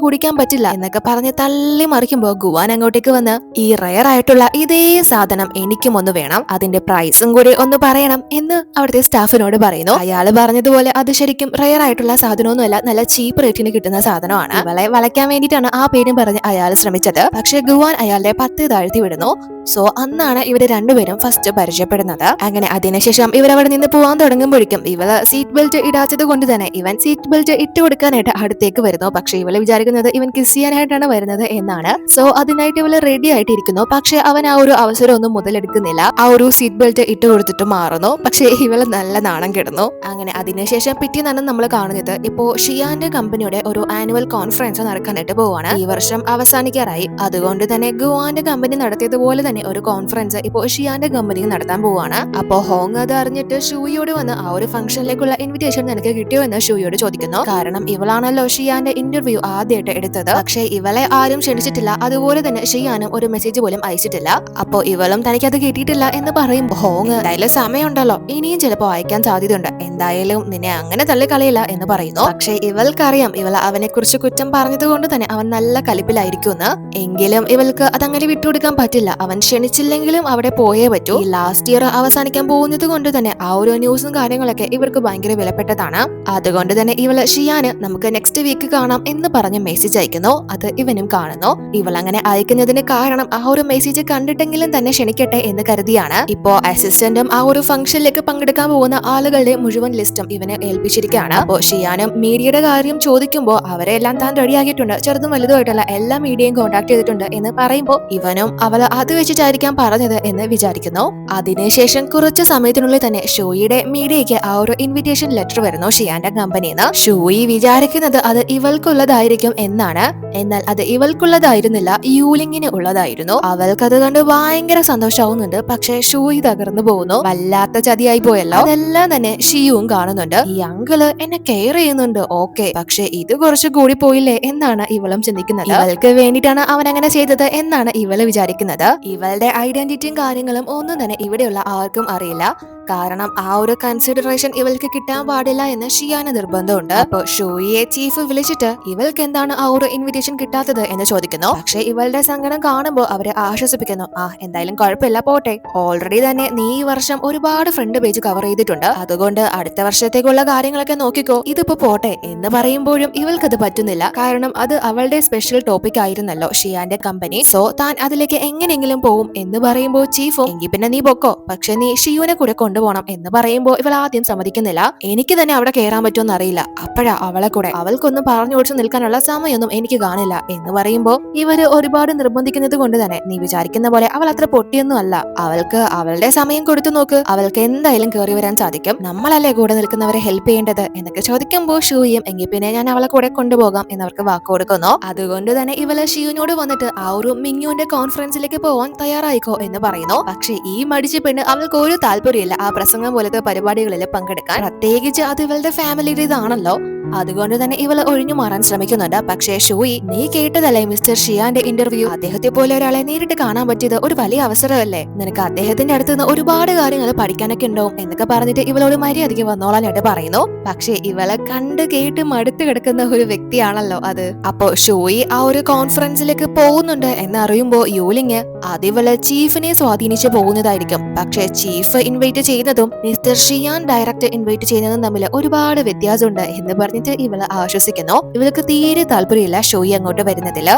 കുടിക്കാൻ പറ്റില്ല എന്നൊക്കെ പറഞ്ഞ് തള്ളി മറിക്കുമ്പോ ഗുവാൻ അങ്ങോട്ടേക്ക് വന്ന് ഈ റയർ ആയിട്ടുള്ള ഇതേ സാധനം എനിക്കും ഒന്ന് വേണം, അതിന്റെ പ്രൈസും കൂടി ഒന്ന് പറയണം എന്ന് അവിടുത്തെ സ്റ്റാഫിനോട് പറയുന്നു. അയാള് പറഞ്ഞതുപോലെ അത് ശരിക്കും റയർ ആയിട്ടുള്ള സാധനമൊന്നുമല്ല, നല്ല ചീപ്പ് റേറ്റിന് കിട്ടുന്ന സാധനമാണ്. ഇവളെ വളയ്ക്കാൻ വേണ്ടിയിട്ടാണ് ആ പേരും പറഞ്ഞ് അയാൾ ശ്രമിച്ചത്. പക്ഷെ ഗുവാൻ അയാളുടെ 10 താഴ്ത്തി വിടുന്നു. സോ അന്നാണ് ഇവര് രണ്ടുപേരും ഫസ്റ്റ് പരിചയപ്പെടുന്നത്. അങ്ങനെ അതിനുശേഷം ഇവരവിടെ നിന്ന് പോവാൻ തുടങ്ങുമ്പോഴേക്കും ഇവള് സീറ്റ് ബെൽറ്റ് ഇടാത്തത് കൊണ്ട് തന്നെ ഇവൻ സീറ്റ് ബെൽറ്റ് ഇട്ട് കൊടുക്കാനായിട്ട് അടുത്തേക്ക് വരുന്നു. പക്ഷെ ഇവള് വിചാരിക്കുന്നത് ഇവൻ കിസ് ചെയ്യാനായിട്ടാണ് വരുന്നത് എന്നാണ്. സോ അതിനായിട്ട് ഇവള് റെഡി ആയിട്ടിരിക്കുന്നു. പക്ഷെ അവൻ ആ ഒരു അവസരം ഒന്നും മുതലെടുക്കുന്നില്ല. ആ ഒരു സീറ്റ് ബെൽറ്റ് ഇട്ട് കൊടുത്തിട്ട് മാറുന്നു. പക്ഷെ ഇവള് നല്ല നാണം കിടന്നു. അങ്ങനെ അതിനുശേഷം പിറ്റേന്നാണ് നമ്മൾ കാണുന്നത് ഇപ്പോ ഷിയാന്റെ കമ്പനിയുടെ ഒരു ആനുവൽ കോൺഫറൻസ് നടക്കാനായിട്ട് പോവാണ്. ഈ വർഷം അവസാനിക്കാറായി. അതുകൊണ്ട് തന്നെ ഗുവാന്റെ കമ്പനി നടത്തിയതുപോലെ തന്നെ ഒരു കോൺഫറൻസ് ഇപ്പോ ഷിയാന്റെ കമ്പനിയിൽ നടത്താൻ പോവാണ്. അപ്പോ ഹോങ് അത് അറിഞ്ഞിട്ട് ഷൂയോട് വന്ന് ആ ഒരു ഫംഗ്ഷനിലേക്കുള്ള ഇൻവിറ്റേഷൻ നിനക്ക് കിട്ടിയോ എന്ന് ഷൂയോട് ചോദിക്കുന്നു. കാരണം ഇവളാണല്ലോ ഷിയാന്റെ ഇന്റർവ്യൂ ആദ്യമായിട്ട് എടുത്തത്. പക്ഷെ ഇവളെ ആരും ക്ഷണിച്ചിട്ടില്ല. അതുപോലെ തന്നെ ഷിയാനും ഒരു മെസ്സേജ് പോലും അയച്ചിട്ടില്ല. അപ്പോ ഇവളും തനിക്കത് കിട്ടിയിട്ടില്ല എന്ന് പറയുമ്പോൾ ഹോങ് എന്തായാലും സമയമുണ്ടല്ലോ, ഇനിയും ചിലപ്പോ അയക്കാൻ സാധ്യതയുണ്ട്, എന്തായാലും നിന്നെ അങ്ങനെ തള്ളിക്കളയില്ല എന്ന് പറയുന്നു. പക്ഷെ ഇവൾക്കറിയാം ഇവൾ അവനെ കുറിച്ച് കുറ്റം പറഞ്ഞത് കൊണ്ട് തന്നെ അവൻ നല്ല കലിപ്പിലായിരിക്കുമെന്ന്. എങ്കിലും ഇവൾക്ക് അതങ്ങനെ വിട്ടുകൊടുക്കാൻ പറ്റില്ല. അവൻ ക്ഷണിച്ചില്ലെങ്കിലും അവിടെ പോയേ പറ്റൂ. ഈ ലാസ്റ്റ് ഇയർ അവസാനിക്കാൻ പോകുന്നത് കൊണ്ട് തന്നെ ആ ഒരു ന്യൂസും കാര്യങ്ങളൊക്കെ ഇവർക്ക് ഭയങ്കര വിലപ്പെട്ടതാണ്. അതുകൊണ്ട് തന്നെ ഇവള് ഷിയാന് നമുക്ക് നെക്സ്റ്റ് വീക്ക് കാണാം എന്ന് പറഞ്ഞ് മെസ്സേജ് അയക്കുന്നു. അത് ഇവനും കാണുന്നു. ഇവൾ അങ്ങനെ അയക്കുന്നതിന് കാരണം ആ ഒരു മെസ്സേജ് കണ്ടിട്ടെങ്കിലും തന്നെ ക്ഷണിക്കട്ടെ എന്ന് കരുതിയാണ്. ഇപ്പോ അസിസ്റ്റന്റും ആ ഒരു ഫംഗ്ഷനിലേക്ക് പങ്കെടുക്കാൻ പോകുന്ന ആളുകളുടെ മുഴുവൻ ലിസ്റ്റും ഇവനെ ഏൽപ്പിച്ചിരിക്കുകയാണ്. അപ്പോ ഷിയാനും മീഡിയയുടെ കാര്യം ചോദിക്കുമ്പോൾ അവരെല്ലാം താൻ റെഡിയാക്കിയിട്ടുണ്ട്, ചെറുതും വലുതുമായിട്ടുള്ള എല്ലാ മീഡിയയും കോൺടാക്ട് ചെയ്തിട്ടുണ്ട് എന്ന് പറയുമ്പോൾ ഇവനും അവള് അത് ആലോചിച്ചിട്ടായിരിക്കാം പറഞ്ഞത് എന്ന് വിചാരിക്കുന്നു. അതിനുശേഷം കുറച്ചു സമയത്തിനുള്ളിൽ തന്നെ ഷോയിയുടെ മീഡിയയ്ക്ക് ആ ഒരു ഇൻവിറ്റേഷൻ ലെറ്റർ വരുന്നു ഷിയാന്റെ കമ്പനിന്ന്. ഷോയി വിചാരിക്കുന്നത് അത് ഇവൾക്കുള്ളതായിരിക്കും എന്നാണ്. എന്നാൽ അത് ഇവൾക്കുള്ളതായിരുന്നില്ല, യൂലിങ്ങിന് ഉള്ളതായിരുന്നു. അവൾക്കത് കണ്ട് ഭയങ്കര സന്തോഷമാവുന്നുണ്ട്. പക്ഷെ ഷോയി തകർന്നു പോകുന്നു. വല്ലാത്ത ചതിയായി പോയല്ലോ. അതെല്ലാം തന്നെ ഷിയുവും കാണുന്നുണ്ട്. ഈ അങ്കിള് എന്നെ കെയർ ചെയ്യുന്നുണ്ട്, ഓക്കെ, പക്ഷെ ഇത് കുറച്ച് കൂടി പോയില്ലേ എന്നാണ് ഇവളും ചിന്തിക്കുന്നത്. ഇവൾക്ക് വേണ്ടിയിട്ടാണ് അവൻ അങ്ങനെ ചെയ്തത് എന്നാണ് ഇവള് വിചാരിക്കുന്നത്. ഇവളുടെ ഐഡന്റിറ്റിയും കാര്യങ്ങളും ഒന്നും തന്നെ ഇവിടെയുള്ള ആർക്കും അറിയില്ല. കാരണം ആ ഒരു കൺസിഡറേഷൻ ഇവൾക്ക് കിട്ടാൻ പാടില്ല എന്ന് ഷിയാന് നിർബന്ധമുണ്ട്. അപ്പൊ ഷോയിയെ ചീഫ് വിളിച്ചിട്ട് ഇവൾക്ക് എന്താണ് ആ ഒരു ഇൻവിറ്റേഷൻ കിട്ടാത്തത് എന്ന് ചോദിക്കുന്നു. പക്ഷെ ഇവളുടെ സങ്കടം കാണുമ്പോൾ അവരെ ആശ്വസിപ്പിക്കുന്നു. എന്തായാലും കുഴപ്പമില്ല, പോട്ടെ, ഓൾറെഡി തന്നെ നീ ഈ വർഷം ഒരുപാട് ഫ്രണ്ട് പേജ് കവർ ചെയ്തിട്ടുണ്ട്, അതുകൊണ്ട് അടുത്ത വർഷത്തേക്കുള്ള കാര്യങ്ങളൊക്കെ നോക്കിക്കോ, ഇതിപ്പോ പോട്ടെ എന്ന് പറയുമ്പോഴും ഇവൾക്കത് പറ്റുന്നില്ല. കാരണം അത് അവളുടെ സ്പെഷ്യൽ ടോപ്പിക് ആയിരുന്നല്ലോ ഷിയാന്റെ കമ്പനി. സോ താൻ അതിലേക്ക് എങ്ങനെയെങ്കിലും പോവും എന്ന് പറയുമ്പോൾ ചീഫും എങ്കിൽ പിന്നെ നീ പൊക്കോ, പക്ഷെ നീ ഷിയുനെ കൂടെ കൊണ്ടുപോകണം എന്ന് പറയുമ്പോൾ ഇവൾ ആദ്യം സമ്മതിക്കുന്നില്ല. എനിക്ക് തന്നെ അവിടെ കയറാൻ പറ്റുമെന്ന് അറിയില്ല, അപ്പോഴാ അവളെ കൂടെ, അവൾക്കൊന്നും പറഞ്ഞു കൊടുത്ത് നിൽക്കാനുള്ള സമയമൊന്നും എനിക്ക് കാണില്ല എന്ന് പറയുമ്പോൾ ഇവര് ഒരുപാട് നിർബന്ധിക്കുന്നത് കൊണ്ട് തന്നെ നീ വിചാരിക്കുന്ന പോലെ അവൾ അത്ര പൊട്ടിയൊന്നും അല്ല. അവൾക്ക് അവളുടെ സമയം കൊടുത്തു നോക്ക്, അവൾക്ക് എന്തായാലും കയറി വരാൻ സാധിക്കും, നമ്മളല്ലേ കൂടെ നിൽക്കുന്നവരെ ഹെൽപ്പ് ചെയ്യേണ്ടത് എന്നൊക്കെ ചോദിക്കുമ്പോൾ ഷൂയും എങ്കിൽ പിന്നെ ഞാൻ അവളെ കൂടെ കൊണ്ടുപോകാം എന്നവർക്ക് വാക്ക് കൊടുക്കുന്നു. അതുകൊണ്ട് തന്നെ ഇവള് ഷിയുനോട് വന്നിട്ട് ആ ഒരു മിങ്ങുവിന്റെ കോൺഫറൻസിലേക്ക് പോവാൻ തയ്യാറായിക്കോ എന്ന് പറയുന്നു. പക്ഷെ ഈ മടിച്ച പെണ്ണ് അവൾക്ക് ഒരു താല്പര്യമില്ല ആ പ്രസംഗം പോലത്തെ പരിപാടികളിൽ പങ്കെടുക്കാൻ. പ്രത്യേകിച്ച് അത് ഇവളുടെ ഫാമിലിയുടെ ഇതാണല്ലോ. അതുകൊണ്ട് തന്നെ ഇവള് ഒഴിഞ്ഞു മാറാൻ ശ്രമിക്കുന്നുണ്ട്. പക്ഷേ ഷോയി, നീ കേട്ടതല്ലേ മിസ്റ്റർ ഷിയാന്റെ ഇന്റർവ്യൂ, അദ്ദേഹത്തെ പോലെ ഒരാളെ നേരിട്ട് കാണാൻ പറ്റിയത് ഒരു വലിയ അവസരമല്ലേ, നിനക്ക് അദ്ദേഹത്തിന്റെ അടുത്ത് നിന്ന് ഒരുപാട് കാര്യങ്ങൾ പഠിക്കാനൊക്കെ ഉണ്ടാവും എന്നൊക്കെ പറഞ്ഞിട്ട് ഇവളോട് മര്യാദയ്ക്ക് വന്നോളാനായിട്ട് പറയുന്നു. പക്ഷെ ഇവളെ കണ്ട് കേട്ട് മടുത്ത് കിടക്കുന്ന ഒരു വ്യക്തിയാണല്ലോ അത്. അപ്പോ ഷോയി ആ ഒരു കോൺഫറൻസിലേക്ക് പോകുന്നുണ്ട് എന്നറിയുമ്പോ യൂലിങ് അതിവള് ചീഫിനെ സ്വാധീനിച്ചു പോകുന്നതായിരിക്കും. പക്ഷെ ചീഫ് ഇൻവൈറ്റ് ചെയ്യുന്നതും മിസ്റ്റർ ഷിയാൻ ഡയറക്റ്റ് ഇൻവൈറ്റ് ചെയ്യുന്നതും തമ്മിൽ ഒരുപാട് വ്യത്യാസമുണ്ട് എന്ന് പറഞ്ഞിട്ട് ഇവള് ആശ്വസിക്കുന്നു. ഇവൾക്ക് തീരെ താല്പര്യമില്ല ഷോയി അങ്ങോട്ട് വരുന്നതില്.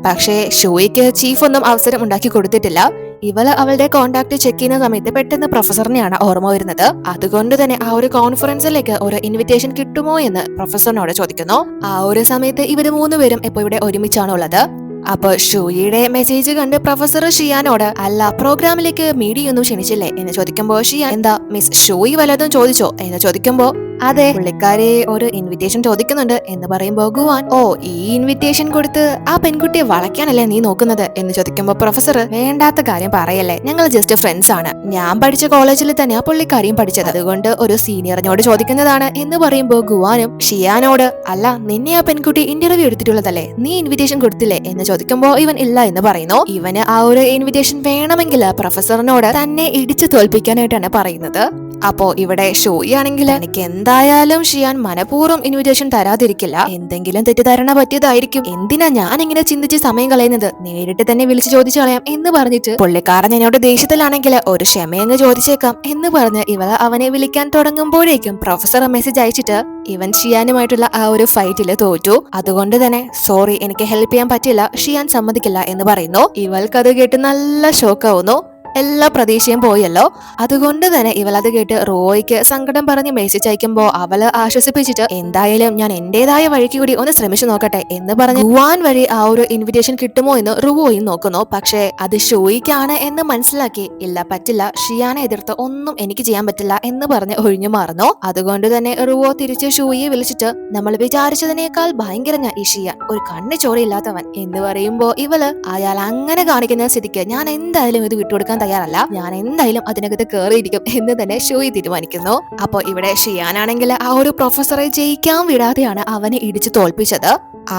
പക്ഷേ ഷോയിക്ക് ചീഫ് ഒന്നും അവസരം ഉണ്ടാക്കി കൊടുത്തിട്ടില്ല. ഇവള് അവളുടെ കോണ്ടാക്ട് ചെക്ക് ചെയ്യുന്ന സമയത്ത് പെട്ടെന്ന് പ്രൊഫസറിനെയാണ് ഓർമ്മ വരുന്നത്. അതുകൊണ്ട് തന്നെ ആ ഒരു കോൺഫറൻസിലേക്ക് ഒരു ഇൻവിറ്റേഷൻ കിട്ടുമോ എന്ന് പ്രൊഫസറിനോട് ചോദിക്കുന്നു. ആ ഒരു സമയത്ത് ഇവര് മൂന്നുപേരും ഇപ്പൊ ഇവിടെ ഒരുമിച്ചാണ് ഉള്ളത്. അപ്പൊ ഷോയിയുടെ മെസ്സേജ് കണ്ട് പ്രൊഫസർ ഷിയാനോട് അല്ല പ്രോഗ്രാമിലേക്ക് മീഡിയ ഒന്നും ക്ഷണിച്ചില്ലേ എന്ന് ചോദിക്കുമ്പോ ഷിയാൻ എന്താ മിസ് ഷോയി വല്ലതും ചോദിച്ചോ എന്ന് ചോദിക്കുമ്പോ അതെ, പുള്ളിക്കാരെ ഒരു ഇൻവിറ്റേഷൻ ചോദിക്കുന്നുണ്ട് എന്ന് പറയുമ്പോ ഗുവാൻ ഓ ഈ ഇൻവിറ്റേഷൻ കൊടുത്ത് ആ പെൺകുട്ടിയെ വളയ്ക്കാനല്ലേ നീ നോക്കുന്നത് എന്ന് ചോദിക്കുമ്പോ പ്രൊഫസർ വേണ്ടാത്ത കാര്യം പറയല്ലേ, ഞങ്ങൾ ജസ്റ്റ് ഫ്രണ്ട്സ് ആണ്, ഞാൻ പഠിച്ച കോളേജിൽ തന്നെയാ പുള്ളിക്കാരിയും പഠിച്ചത്, അതുകൊണ്ട് ഒരു സീനിയറിനോട് ചോദിക്കുന്നതാണ് എന്ന് പറയുമ്പോ ഗുവാനും ഷിയാനോട് അല്ല നിന്നെ ആ പെൺകുട്ടി ഇന്റർവ്യൂ എടുത്തിട്ടുള്ളതല്ലേ, നീ ഇൻവിറ്റേഷൻ കൊടുത്തില്ലേ എന്ന് ചോദിക്കുമ്പോ ഇവൻ ഇല്ല എന്ന് പറയുന്നു. ഇവന് ആ ഒരു ഇൻവിറ്റേഷൻ വേണമെങ്കിൽ പ്രൊഫസറിനോട് തന്നെ ഇടിച്ചു തോൽപ്പിക്കാനായിട്ടാണ് പറയുന്നത്. അപ്പോ ഇവിടെ ഷോയി ആണെങ്കിൽ എനിക്ക് എന്തായാലും ഷിയാൻ മനഃപൂർവ്വം ഇൻവിറ്റേഷൻ തരാതിരിക്കില്ല, എന്തെങ്കിലും തെറ്റിദ്ധാരണ പറ്റിയതായിരിക്കും, എന്തിനാ ഞാൻ ഇങ്ങനെ ചിന്തിച്ച് സമയം കളയുന്നത്, നേരിട്ട് തന്നെ വിളിച്ചു ചോദിച്ചു കളയാം എന്ന് പറഞ്ഞിട്ട് പുള്ളിക്കാരൻ എന്നോട് ദേഷ്യത്തിലാണെങ്കിൽ ഒരു ക്ഷമയങ്ങ് ചോദിച്ചേക്കാം എന്ന് പറഞ്ഞ് ഇവള് അവനെ വിളിക്കാൻ തുടങ്ങുമ്പോഴേക്കും പ്രൊഫസർ മെസ്സേജ് അയച്ചിട്ട് ഇവൻ ഷിയാനുമായിട്ടുള്ള ആ ഒരു ഫൈറ്റില് തോറ്റു, അതുകൊണ്ട് തന്നെ സോറി എനിക്ക് ഹെൽപ്പ് ചെയ്യാൻ പറ്റില്ല, ഷിയാൻ സമ്മതിക്കില്ല എന്ന് പറയുന്നു. ഇവൾക്കത് കേട്ട് നല്ല ഷോക്കാവുന്നു. എല്ലാ പ്രതീക്ഷയും പോയല്ലോ. അതുകൊണ്ട് തന്നെ ഇവളത് കേട്ട് റോയ്ക്ക് സങ്കടം പറഞ്ഞ് മെസ്സേജ് അയക്കുമ്പോ അവള് ആശ്വസിപ്പിച്ചിട്ട് എന്തായാലും ഞാൻ എന്റേതായ വഴിക്ക് കൂടി ഒന്ന് ശ്രമിച്ചു നോക്കട്ടെ എന്ന് പറഞ്ഞ് ഗുവാൻ വഴി ആ ഒരു ഇൻവിറ്റേഷൻ കിട്ടുമോ എന്ന് റുവോയും നോക്കുന്നു. പക്ഷെ അത് ഷോയിക്കാണ് എന്ന് മനസ്സിലാക്കി ഇല്ല പറ്റില്ല, ഷിയാനെ എതിർത്ത് ഒന്നും എനിക്ക് ചെയ്യാൻ പറ്റില്ല എന്ന് പറഞ്ഞ് ഒഴിഞ്ഞു മാറുന്നു. അതുകൊണ്ട് തന്നെ റുവോ തിരിച്ച് ഷോയിയെ വിളിച്ചിട്ട് നമ്മൾ വിചാരിച്ചതിനേക്കാൾ ഭയങ്കര ഈ ഷിയാൻ ഒരു കണ്ണ് ചോരയില്ലാത്തവൻ എന്ന് പറയുമ്പോ ഇവള് അയാൾ അങ്ങനെ കാണിക്കുന്ന സ്ഥിതിക്ക് ഞാൻ എന്തായാലും ഇത് വിട്ടുകൊടുക്കാൻ തയ്യാറല്ല, ഞാൻ എന്തായാലും അതിനകത്ത് കയറിയിരിക്കും എന്ന് തന്നെ ഷോയി തീരുമാനിക്കുന്നു. അപ്പൊ ഇവിടെ ഷിയാനാണെങ്കിൽ ആ ഒരു പ്രൊഫസറെ ജയിക്കാൻ വിടാതെയാണ് അവനെ ഇടിച്ചു തോൽപ്പിച്ചത്.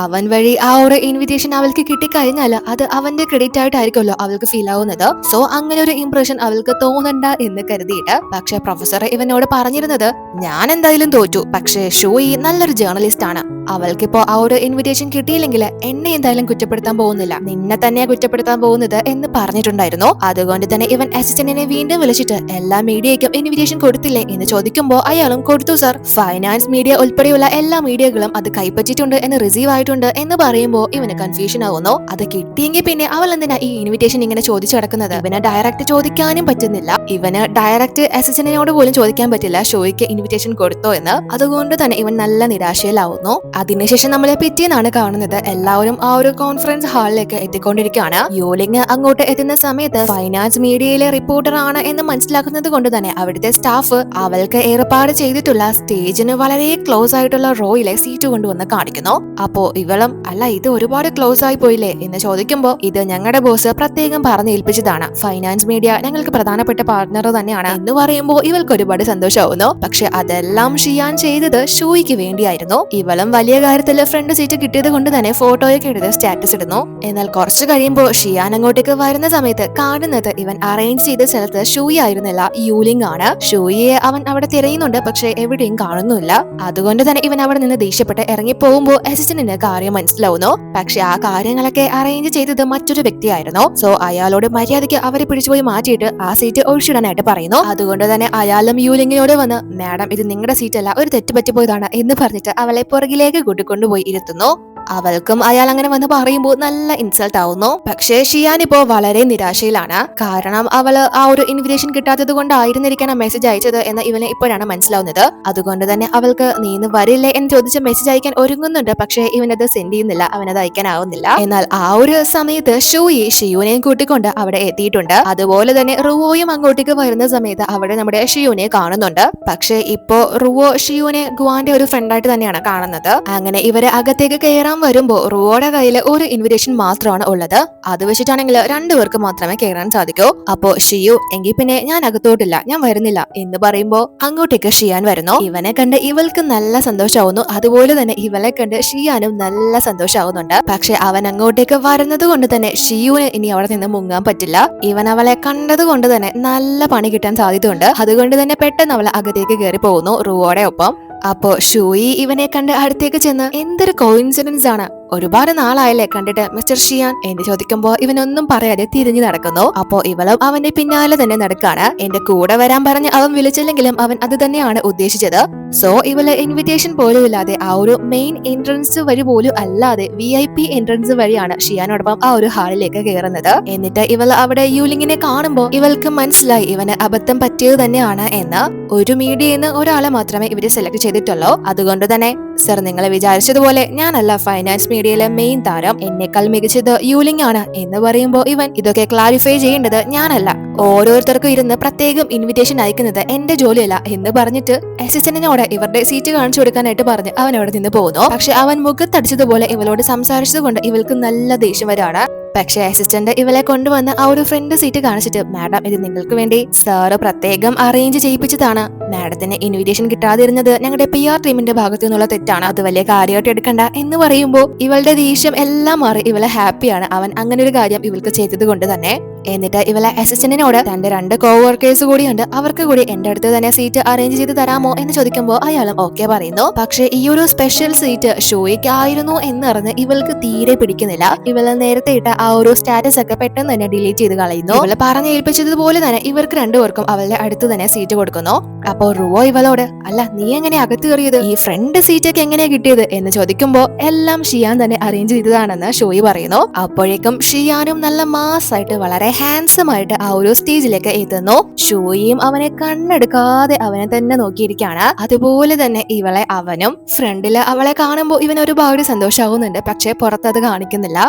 അവൻ വഴി ആ ഒരു ഇൻവിറ്റേഷൻ അവൾക്ക് കിട്ടിക്കഴിഞ്ഞാൽ അത് അവന്റെ ക്രെഡിറ്റ് ആയിട്ടായിരിക്കുമല്ലോ അവൾക്ക് ഫീൽ ആവുന്നത്. സോ അങ്ങനെ ഒരു ഇംപ്രഷൻ അവൾക്ക് തോന്നണ്ട എന്ന് കരുതിയിട്ട് പക്ഷെ പ്രൊഫസർ ഇവനോട് പറഞ്ഞിരുന്നത് ഞാൻ എന്തായാലും തോറ്റു, പക്ഷെ ഷോയി നല്ലൊരു ജേർണലിസ്റ്റ് ആണ്, അവൾക്കിപ്പോ ആ ഒരു ഇൻവിറ്റേഷൻ കിട്ടിയില്ലെങ്കിൽ എന്നെ എന്തായാലും കുറ്റപ്പെടുത്താൻ പോകുന്നില്ല, നിന്നെ തന്നെയാ കുറ്റപ്പെടുത്താൻ പോകുന്നത് എന്ന് പറഞ്ഞിട്ടുണ്ടായിരുന്നു. അതുകൊണ്ട് തന്നെ ഇവൻ അസിസ്റ്റന്റിനെ വീണ്ടും വിളിച്ചിട്ട് എല്ലാ മീഡിയയ്ക്കും ഇൻവിറ്റേഷൻ കൊടുത്തില്ലേ എന്ന് ചോദിക്കുമ്പോൾ അയാളും കൊടുത്തു സർ, ഫൈനാൻസ് മീഡിയ ഉൾപ്പെടെയുള്ള എല്ലാ മീഡിയകളും അത് കൈപ്പറ്റിയിട്ടുണ്ട് എന്ന് റിസീവ് ആയിട്ടുണ്ട് എന്ന് പറയുമ്പോൾ ഇവന് കൺഫ്യൂഷൻ ആവുന്നു. അത് കിട്ടിയെങ്കിൽ പിന്നെ അവൾ എന്തിനാ ഈ ഇൻവിറ്റേഷൻ ഇങ്ങനെ ചോദിച്ചു കിടക്കുന്നത്? ഇവന് ഡയറക്റ്റ് ചോദിക്കാനും പറ്റുന്നില്ല. ഇവന് ഡയറക്റ്റ് അസിസ്റ്റന്റിനോട് പോലും ചോദിക്കാൻ പറ്റില്ല ഷോയ്ക്ക് ഇൻവിറ്റേഷൻ കൊടുത്തോ എന്ന്. അതുകൊണ്ട് തന്നെ ഇവൻ നല്ല നിരാശയിലാവുന്നു. അതിനുശേഷം നമ്മളെ പിറ്റേന്നാണ് കാണുന്നത്. എല്ലാവരും ആ ഒരു കോൺഫറൻസ് ഹാളിലേക്ക് എത്തിക്കൊണ്ടിരിക്കുകയാണ്. യൂലിംഗ് അങ്ങോട്ട് എത്തുന്ന സമയത്ത് ഫൈനാൻസ് മീഡിയയിലെ റിപ്പോർട്ടർ ആണ് എന്ന് മനസ്സിലാക്കുന്നത് കൊണ്ട് തന്നെ അവിടുത്തെ സ്റ്റാഫ് അവൾക്ക് ഏർപ്പാട് ചെയ്തിട്ടുള്ള സ്റ്റേജിന് വളരെ ക്ലോസ് ആയിട്ടുള്ള റോയിലെ സീറ്റ് കൊണ്ടുവന്ന് കാണിക്കുന്നു. അപ്പോ ഇവളും അല്ല ഇത് ഒരുപാട് ക്ലോസ് ആയി പോയില്ലേ എന്ന് ചോദിക്കുമ്പോൾ ഇത് ഞങ്ങളുടെ ബോസ് പ്രത്യേകം പറഞ്ഞു ഏൽപ്പിച്ചതാണ്. ഫൈനാൻസ് മീഡിയ ഞങ്ങൾക്ക് പ്രധാനപ്പെട്ട പാർട്ട്ണർ തന്നെയാണ് എന്ന് പറയുമ്പോൾ ഇവൾക്ക് ഒരുപാട് സന്തോഷമാവുന്നു. പക്ഷെ അതെല്ലാം ഷിയാൻ ചെയ്തത് ഷോയ്ക്ക് വേണ്ടിയായിരുന്നു. ഇവളും വലിയ കാര്യത്തിൽ ഫ്രണ്ട് സീറ്റ് കിട്ടിയത് കൊണ്ട് തന്നെ ഫോട്ടോയൊക്കെ എടുത്ത് സ്റ്റാറ്റസ് ഇടുന്നു. എന്നാൽ കുറച്ചു കഴിയുമ്പോൾ ഷിയാൻ അങ്ങോട്ടേക്ക് വരുന്ന സമയത്ത് കാണുന്നത് ഇവൻ അറേഞ്ച് ചെയ്ത സ്ഥലത്ത് ഷൂയി ആയിരുന്നില്ല, യൂലിംഗ് ആണ്. ഷൂയിയെ അവൻ അവിടെ തിരയുന്നുണ്ട്, പക്ഷെ എവിടെയും കാണുന്നില്ല. അതുകൊണ്ട് തന്നെ ഇവൻ അവിടെ നിന്ന് ദേഷ്യപ്പെട്ട് ഇറങ്ങി പോകുമ്പോൾ അസിസ്റ്റന്റിന് കാര്യം മനസ്സിലാവുന്നു. പക്ഷെ ആ കാര്യങ്ങളൊക്കെ അറേഞ്ച് ചെയ്തത് മറ്റൊരു വ്യക്തിയായിരുന്നു. സോ അയാളോട് മര്യാദയ്ക്ക് അവരെ പിടിച്ചുപോയി മാറ്റിയിട്ട് ആ സീറ്റ് ഒഴിച്ചിടാനായിട്ട് പറയുന്നു. അതുകൊണ്ട് തന്നെ അയാളും യൂലിംഗിനോട് വന്ന് മാഡം ഇത് നിങ്ങളുടെ സീറ്റല്ല, ഒരു തെറ്റ് പറ്റിപ്പോയതാണ് എന്ന് പറഞ്ഞിട്ട് അവളെ പുറകിലേക്ക് കൂട്ടിക്കൊണ്ടുപോയി ഇരുത്തുന്നു. അവൾക്കും അയാൾ അങ്ങനെ വന്ന് പറയുമ്പോൾ നല്ല ഇൻസൾട്ട് ആവുന്നു. പക്ഷേ ഷിയാൻ ഇപ്പോ വളരെ നിരാശയിലാണ്. കാരണം അവള് ആ ഒരു ഇൻവിറ്റേഷൻ കിട്ടാത്തത് കൊണ്ടായിരുന്നിരിക്കണം മെസ്സേജ് അയച്ചത് എന്ന് ഇവന് ഇപ്പോഴാണ് മനസ്സിലാവുന്നത്. അതുകൊണ്ട് തന്നെ അവൾക്ക് നീ ഇന്ന് വരില്ലേ എന്ന് ചോദിച്ച മെസ്സേജ് അയക്കാൻ ഒരുങ്ങുന്നുണ്ട്. പക്ഷേ ഇവനത് സെൻഡ് ചെയ്യുന്നില്ല, അവനത് അയക്കാനാവുന്നില്ല. എന്നാൽ ആ ഒരു സമയത്ത് ഷൂയി ഷിയുനെയും കൂട്ടിക്കൊണ്ട് അവിടെ എത്തിയിട്ടുണ്ട്. അതുപോലെ തന്നെ റുവോയും അങ്ങോട്ടേക്ക് വരുന്ന സമയത്ത് അവിടെ നമ്മുടെ ഷിയുനെ കാണുന്നുണ്ട്. പക്ഷേ ഇപ്പോ റുവോ ഷിയുനെ ഗുവാന്റെ ഒരു ഫ്രണ്ടായിട്ട് തന്നെയാണ് കാണുന്നത്. അങ്ങനെ ഇവരെ അകത്തേക്ക് കയറാൻ വരുമ്പോ റുവോയുടെ കയ്യിൽ ഒരു ഇൻവിറ്റേഷൻ മാത്രമാണ് ഉള്ളത്. അത് വെച്ചിട്ടാണെങ്കിൽ രണ്ടുപേർക്ക് മാത്രമേ കയറാൻ സാധിക്കൂ. അപ്പോ ഷിയു എങ്കിൽ പിന്നെ ഞാൻ അകത്തോട്ടില്ല, ഞാൻ വരുന്നില്ല എന്ന് പറയുമ്പോ അങ്ങോട്ടേക്ക് ഷിയാൻ വരുന്നു. ഇവനെ കണ്ട് ഇവൾക്ക് നല്ല സന്തോഷമാവുന്നു. അതുപോലെ തന്നെ ഇവളെ കണ്ട് ഷിയാനും നല്ല സന്തോഷമാവുന്നുണ്ട്. പക്ഷെ അവൻ അങ്ങോട്ടേക്ക് വരുന്നത് കൊണ്ട് തന്നെ ഷിയുവിന് ഇനി അവിടെ നിന്ന് മുങ്ങാൻ പറ്റില്ല. ഇവൻ അവളെ കണ്ടത് കൊണ്ട് തന്നെ നല്ല പണി കിട്ടാൻ സാധ്യതയുണ്ട്. അതുകൊണ്ട് തന്നെ പെട്ടെന്ന് അവൾ അകത്തേക്ക് കയറി പോകുന്നു റുവോയുടെ ഒപ്പം. അപ്പോ ഷൂയി ഇവനെ കണ്ട് അടുത്തേക്ക് ചെന്ന് എന്തൊരു കോയിൻസിഡൻസ് ആണ്, ഒരുപാട് നാളായല്ലേ കണ്ടിട്ട് മിസ്റ്റർ ഷിയാൻ എന്ന് ചോദിക്കുമ്പോ ഇവനൊന്നും പറയാതെ തിരിഞ്ഞു നടക്കുന്നു. അപ്പോ ഇവളും അവന്റെ പിന്നാലെ തന്നെ നടക്കാണ്. എന്റെ കൂടെ വരാൻ പറഞ്ഞ് അവൻ വിളിച്ചില്ലെങ്കിലും അവൻ അത് തന്നെയാണ് ഉദ്ദേശിച്ചത്. സോ ഇവള് ഇൻവിറ്റേഷൻ പോലും ഇല്ലാതെ ആ ഒരു മെയിൻ എൻട്രൻസ് വഴി പോലും അല്ലാതെ VIP എൻട്രൻസ് വഴിയാണ് ഷിയാനോടൊപ്പം ആ ഒരു ഹാളിലേക്ക് കയറുന്നത്. എന്നിട്ട് ഇവൾ അവിടെ യൂലിംഗിനെ കാണുമ്പോ ഇവൾക്ക് മനസ്സിലായി ഇവന് അബദ്ധം പറ്റിയത് തന്നെയാണ് എന്ന്. ഒരു മീഡിയന്ന് ഒരാളെ മാത്രമേ ഇവര് സെലക്ട് ചെയ്തിട്ടുള്ളൂ. അതുകൊണ്ട് തന്നെ സർ നിങ്ങൾ വിചാരിച്ചതുപോലെ ഞാനല്ല ഫൈനാൻസ് മീഡിയയിലെ മെയിൻ താരം, എന്നെക്കാൾ മികച്ചത് യൂലിംഗ് ആണ് എന്ന് പറയുമ്പോൾ ഇവൻ ഇതൊക്കെ ക്ലാരിഫൈ ചെയ്യേണ്ടത് ഞാനല്ല, ഓരോരുത്തർക്കും ഇരുന്ന് പ്രത്യേകം ഇൻവിറ്റേഷൻ അയക്കുന്നത് എന്റെ ജോലിയല്ല എന്ന് പറഞ്ഞിട്ട് അസിസ്റ്റന്റിനോട് ഇവരുടെ സീറ്റ് കാണിച്ചു കൊടുക്കാനായിട്ട് പറഞ്ഞ് അവൻ അവിടെ നിന്ന് പോകുന്നു. പക്ഷെ അവൻ മുഖത്തടിച്ചതുപോലെ ഇവളോട് സംസാരിച്ചത് കൊണ്ട് ഇവൾക്ക് നല്ല ദേഷ്യം വരാണ്. പക്ഷെ അസിസ്റ്റന്റ് ഇവളെ കൊണ്ടുവന്ന് ആ ഒരു ഫ്രണ്ട് സീറ്റ് കാണിച്ചിട്ട് മാഡം ഇത് നിങ്ങൾക്ക് വേണ്ടി സാറ് പ്രത്യേകം അറേഞ്ച് ചെയ്യിപ്പിച്ചതാണ്, മാഡത്തിന് ഇൻവിറ്റേഷൻ കിട്ടാതിരുന്നത് ഞങ്ങളുടെ PR ടീമിന്റെ ഭാഗത്തു നിന്നുള്ള തെറ്റാണ്, അത് വലിയ കാര്യമായിട്ട് എടുക്കണ്ട എന്ന് പറയുമ്പോൾ ഇവളുടെ ദേഷ്യം എല്ലാം മാറി ഇവളെ ഹാപ്പിയാണ് അവൻ അങ്ങനെ ഒരു കാര്യം ഇവൾക്ക് ചെയ്തത് കൊണ്ട് തന്നെ. എന്നിട്ട് ഇവളെ അസിസ്റ്റന്റിനോട് തന്റെ 2 കോവർക്കേഴ്സ് കൂടിയുണ്ട്, അവർക്ക് കൂടി എന്റെ അടുത്ത് തന്നെ സീറ്റ് അറേഞ്ച് ചെയ്ത് തരാമോ എന്ന് ചോദിക്കുമ്പോൾ അയാളും ഓക്കെ പറയുന്നു. പക്ഷെ ഈ ഒരു സ്പെഷ്യൽ സീറ്റ് ഷോയ്ക്കായിരുന്നു എന്നറിഞ്ഞ് ഇവൾക്ക് തീരെ പിടിക്കുന്നില്ല. ഇവള് നേരത്തെ ഇട്ട ആ ഒരു സ്റ്റാറ്റസ് ഒക്കെ പെട്ടെന്ന് തന്നെ ഡിലീറ്റ് ചെയ്ത് കളയുന്നു. ഇവള് പറഞ്ഞേൽപ്പിച്ചതുപോലെ തന്നെ ഇവർക്ക് രണ്ടുപേർക്കും അവളുടെ അടുത്ത് തന്നെ സീറ്റ് കൊടുക്കുന്നു. അപ്പോ റുവോ ഇവളോട് അല്ല നീ എങ്ങനെ അകത്ത് കയറിയത്, ഈ ഫ്രണ്ട് സീറ്റൊക്കെ എങ്ങനെയാ കിട്ടിയത് എന്ന് ചോദിക്കുമ്പോ എല്ലാം ഷിയാൻ തന്നെ അറേഞ്ച് ചെയ്തതാണെന്ന് ഷോയി പറയുന്നു. അപ്പോഴേക്കും ഷിയാനും നല്ല മാസായിട്ട് വളരെ ഹാൻസം ആയിട്ട് ആ ഒരു സ്റ്റേജിലേക്ക് എത്തുന്നു. ഷോയിയും അവനെ കണ്ണെടുക്കാതെ അവനെ തന്നെ നോക്കിയിരിക്കുകയാണ്. അതുപോലെ തന്നെ ഇവളെ അവനും. ഫ്രണ്ടില് അവളെ കാണുമ്പോൾ ഇവൻ ഒരുപാട് സന്തോഷമാവുന്നുണ്ട്, പക്ഷെ പുറത്തത് കാണിക്കുന്നില്ല.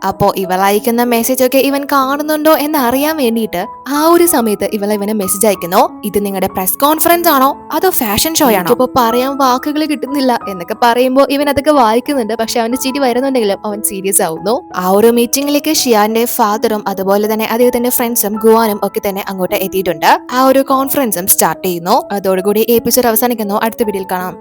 അപ്പോ ഇവൾ അയക്കുന്ന മെസ്സേജ് ഒക്കെ ഇവൻ കാണുന്നുണ്ടോ എന്ന് അറിയാൻ വേണ്ടിയിട്ട് ആ ഒരു സമയത്ത് ഇവന് മെസ്സേജ് അയക്കുന്നു. ഇത് നിങ്ങളുടെ പ്രസ് കോൺഫറൻസ് ആണോ അതോ ഫാഷൻ ഷോ ആണോ, ഇപ്പൊ പറയാൻ വാക്കുകൾ കിട്ടുന്നില്ല എന്നൊക്കെ പറയുമ്പോൾ ഇവൻ അതൊക്കെ വായിക്കുന്നുണ്ട്. പക്ഷെ അവന്റെ ചിരി വരുന്നുണ്ടെങ്കിലും അവൻ സീരിയസ് ആവുന്നു. ആ ഒരു മീറ്റിംഗിലേക്ക് ഷിയാന്റെ ഫാദറും അതുപോലെ തന്നെ അദ്ദേഹത്തിന്റെ ഫ്രണ്ട്സും ഗുവാനും ഒക്കെ തന്നെ അങ്ങോട്ട് എത്തിയിട്ടുണ്ട്. ആ ഒരു കോൺഫറൻസും സ്റ്റാർട്ട് ചെയ്യുന്നു. അതോടുകൂടി എപ്പിസോഡ് അവസാനിക്കുന്നു. അടുത്ത വീഡിയോയിൽ കാണാം.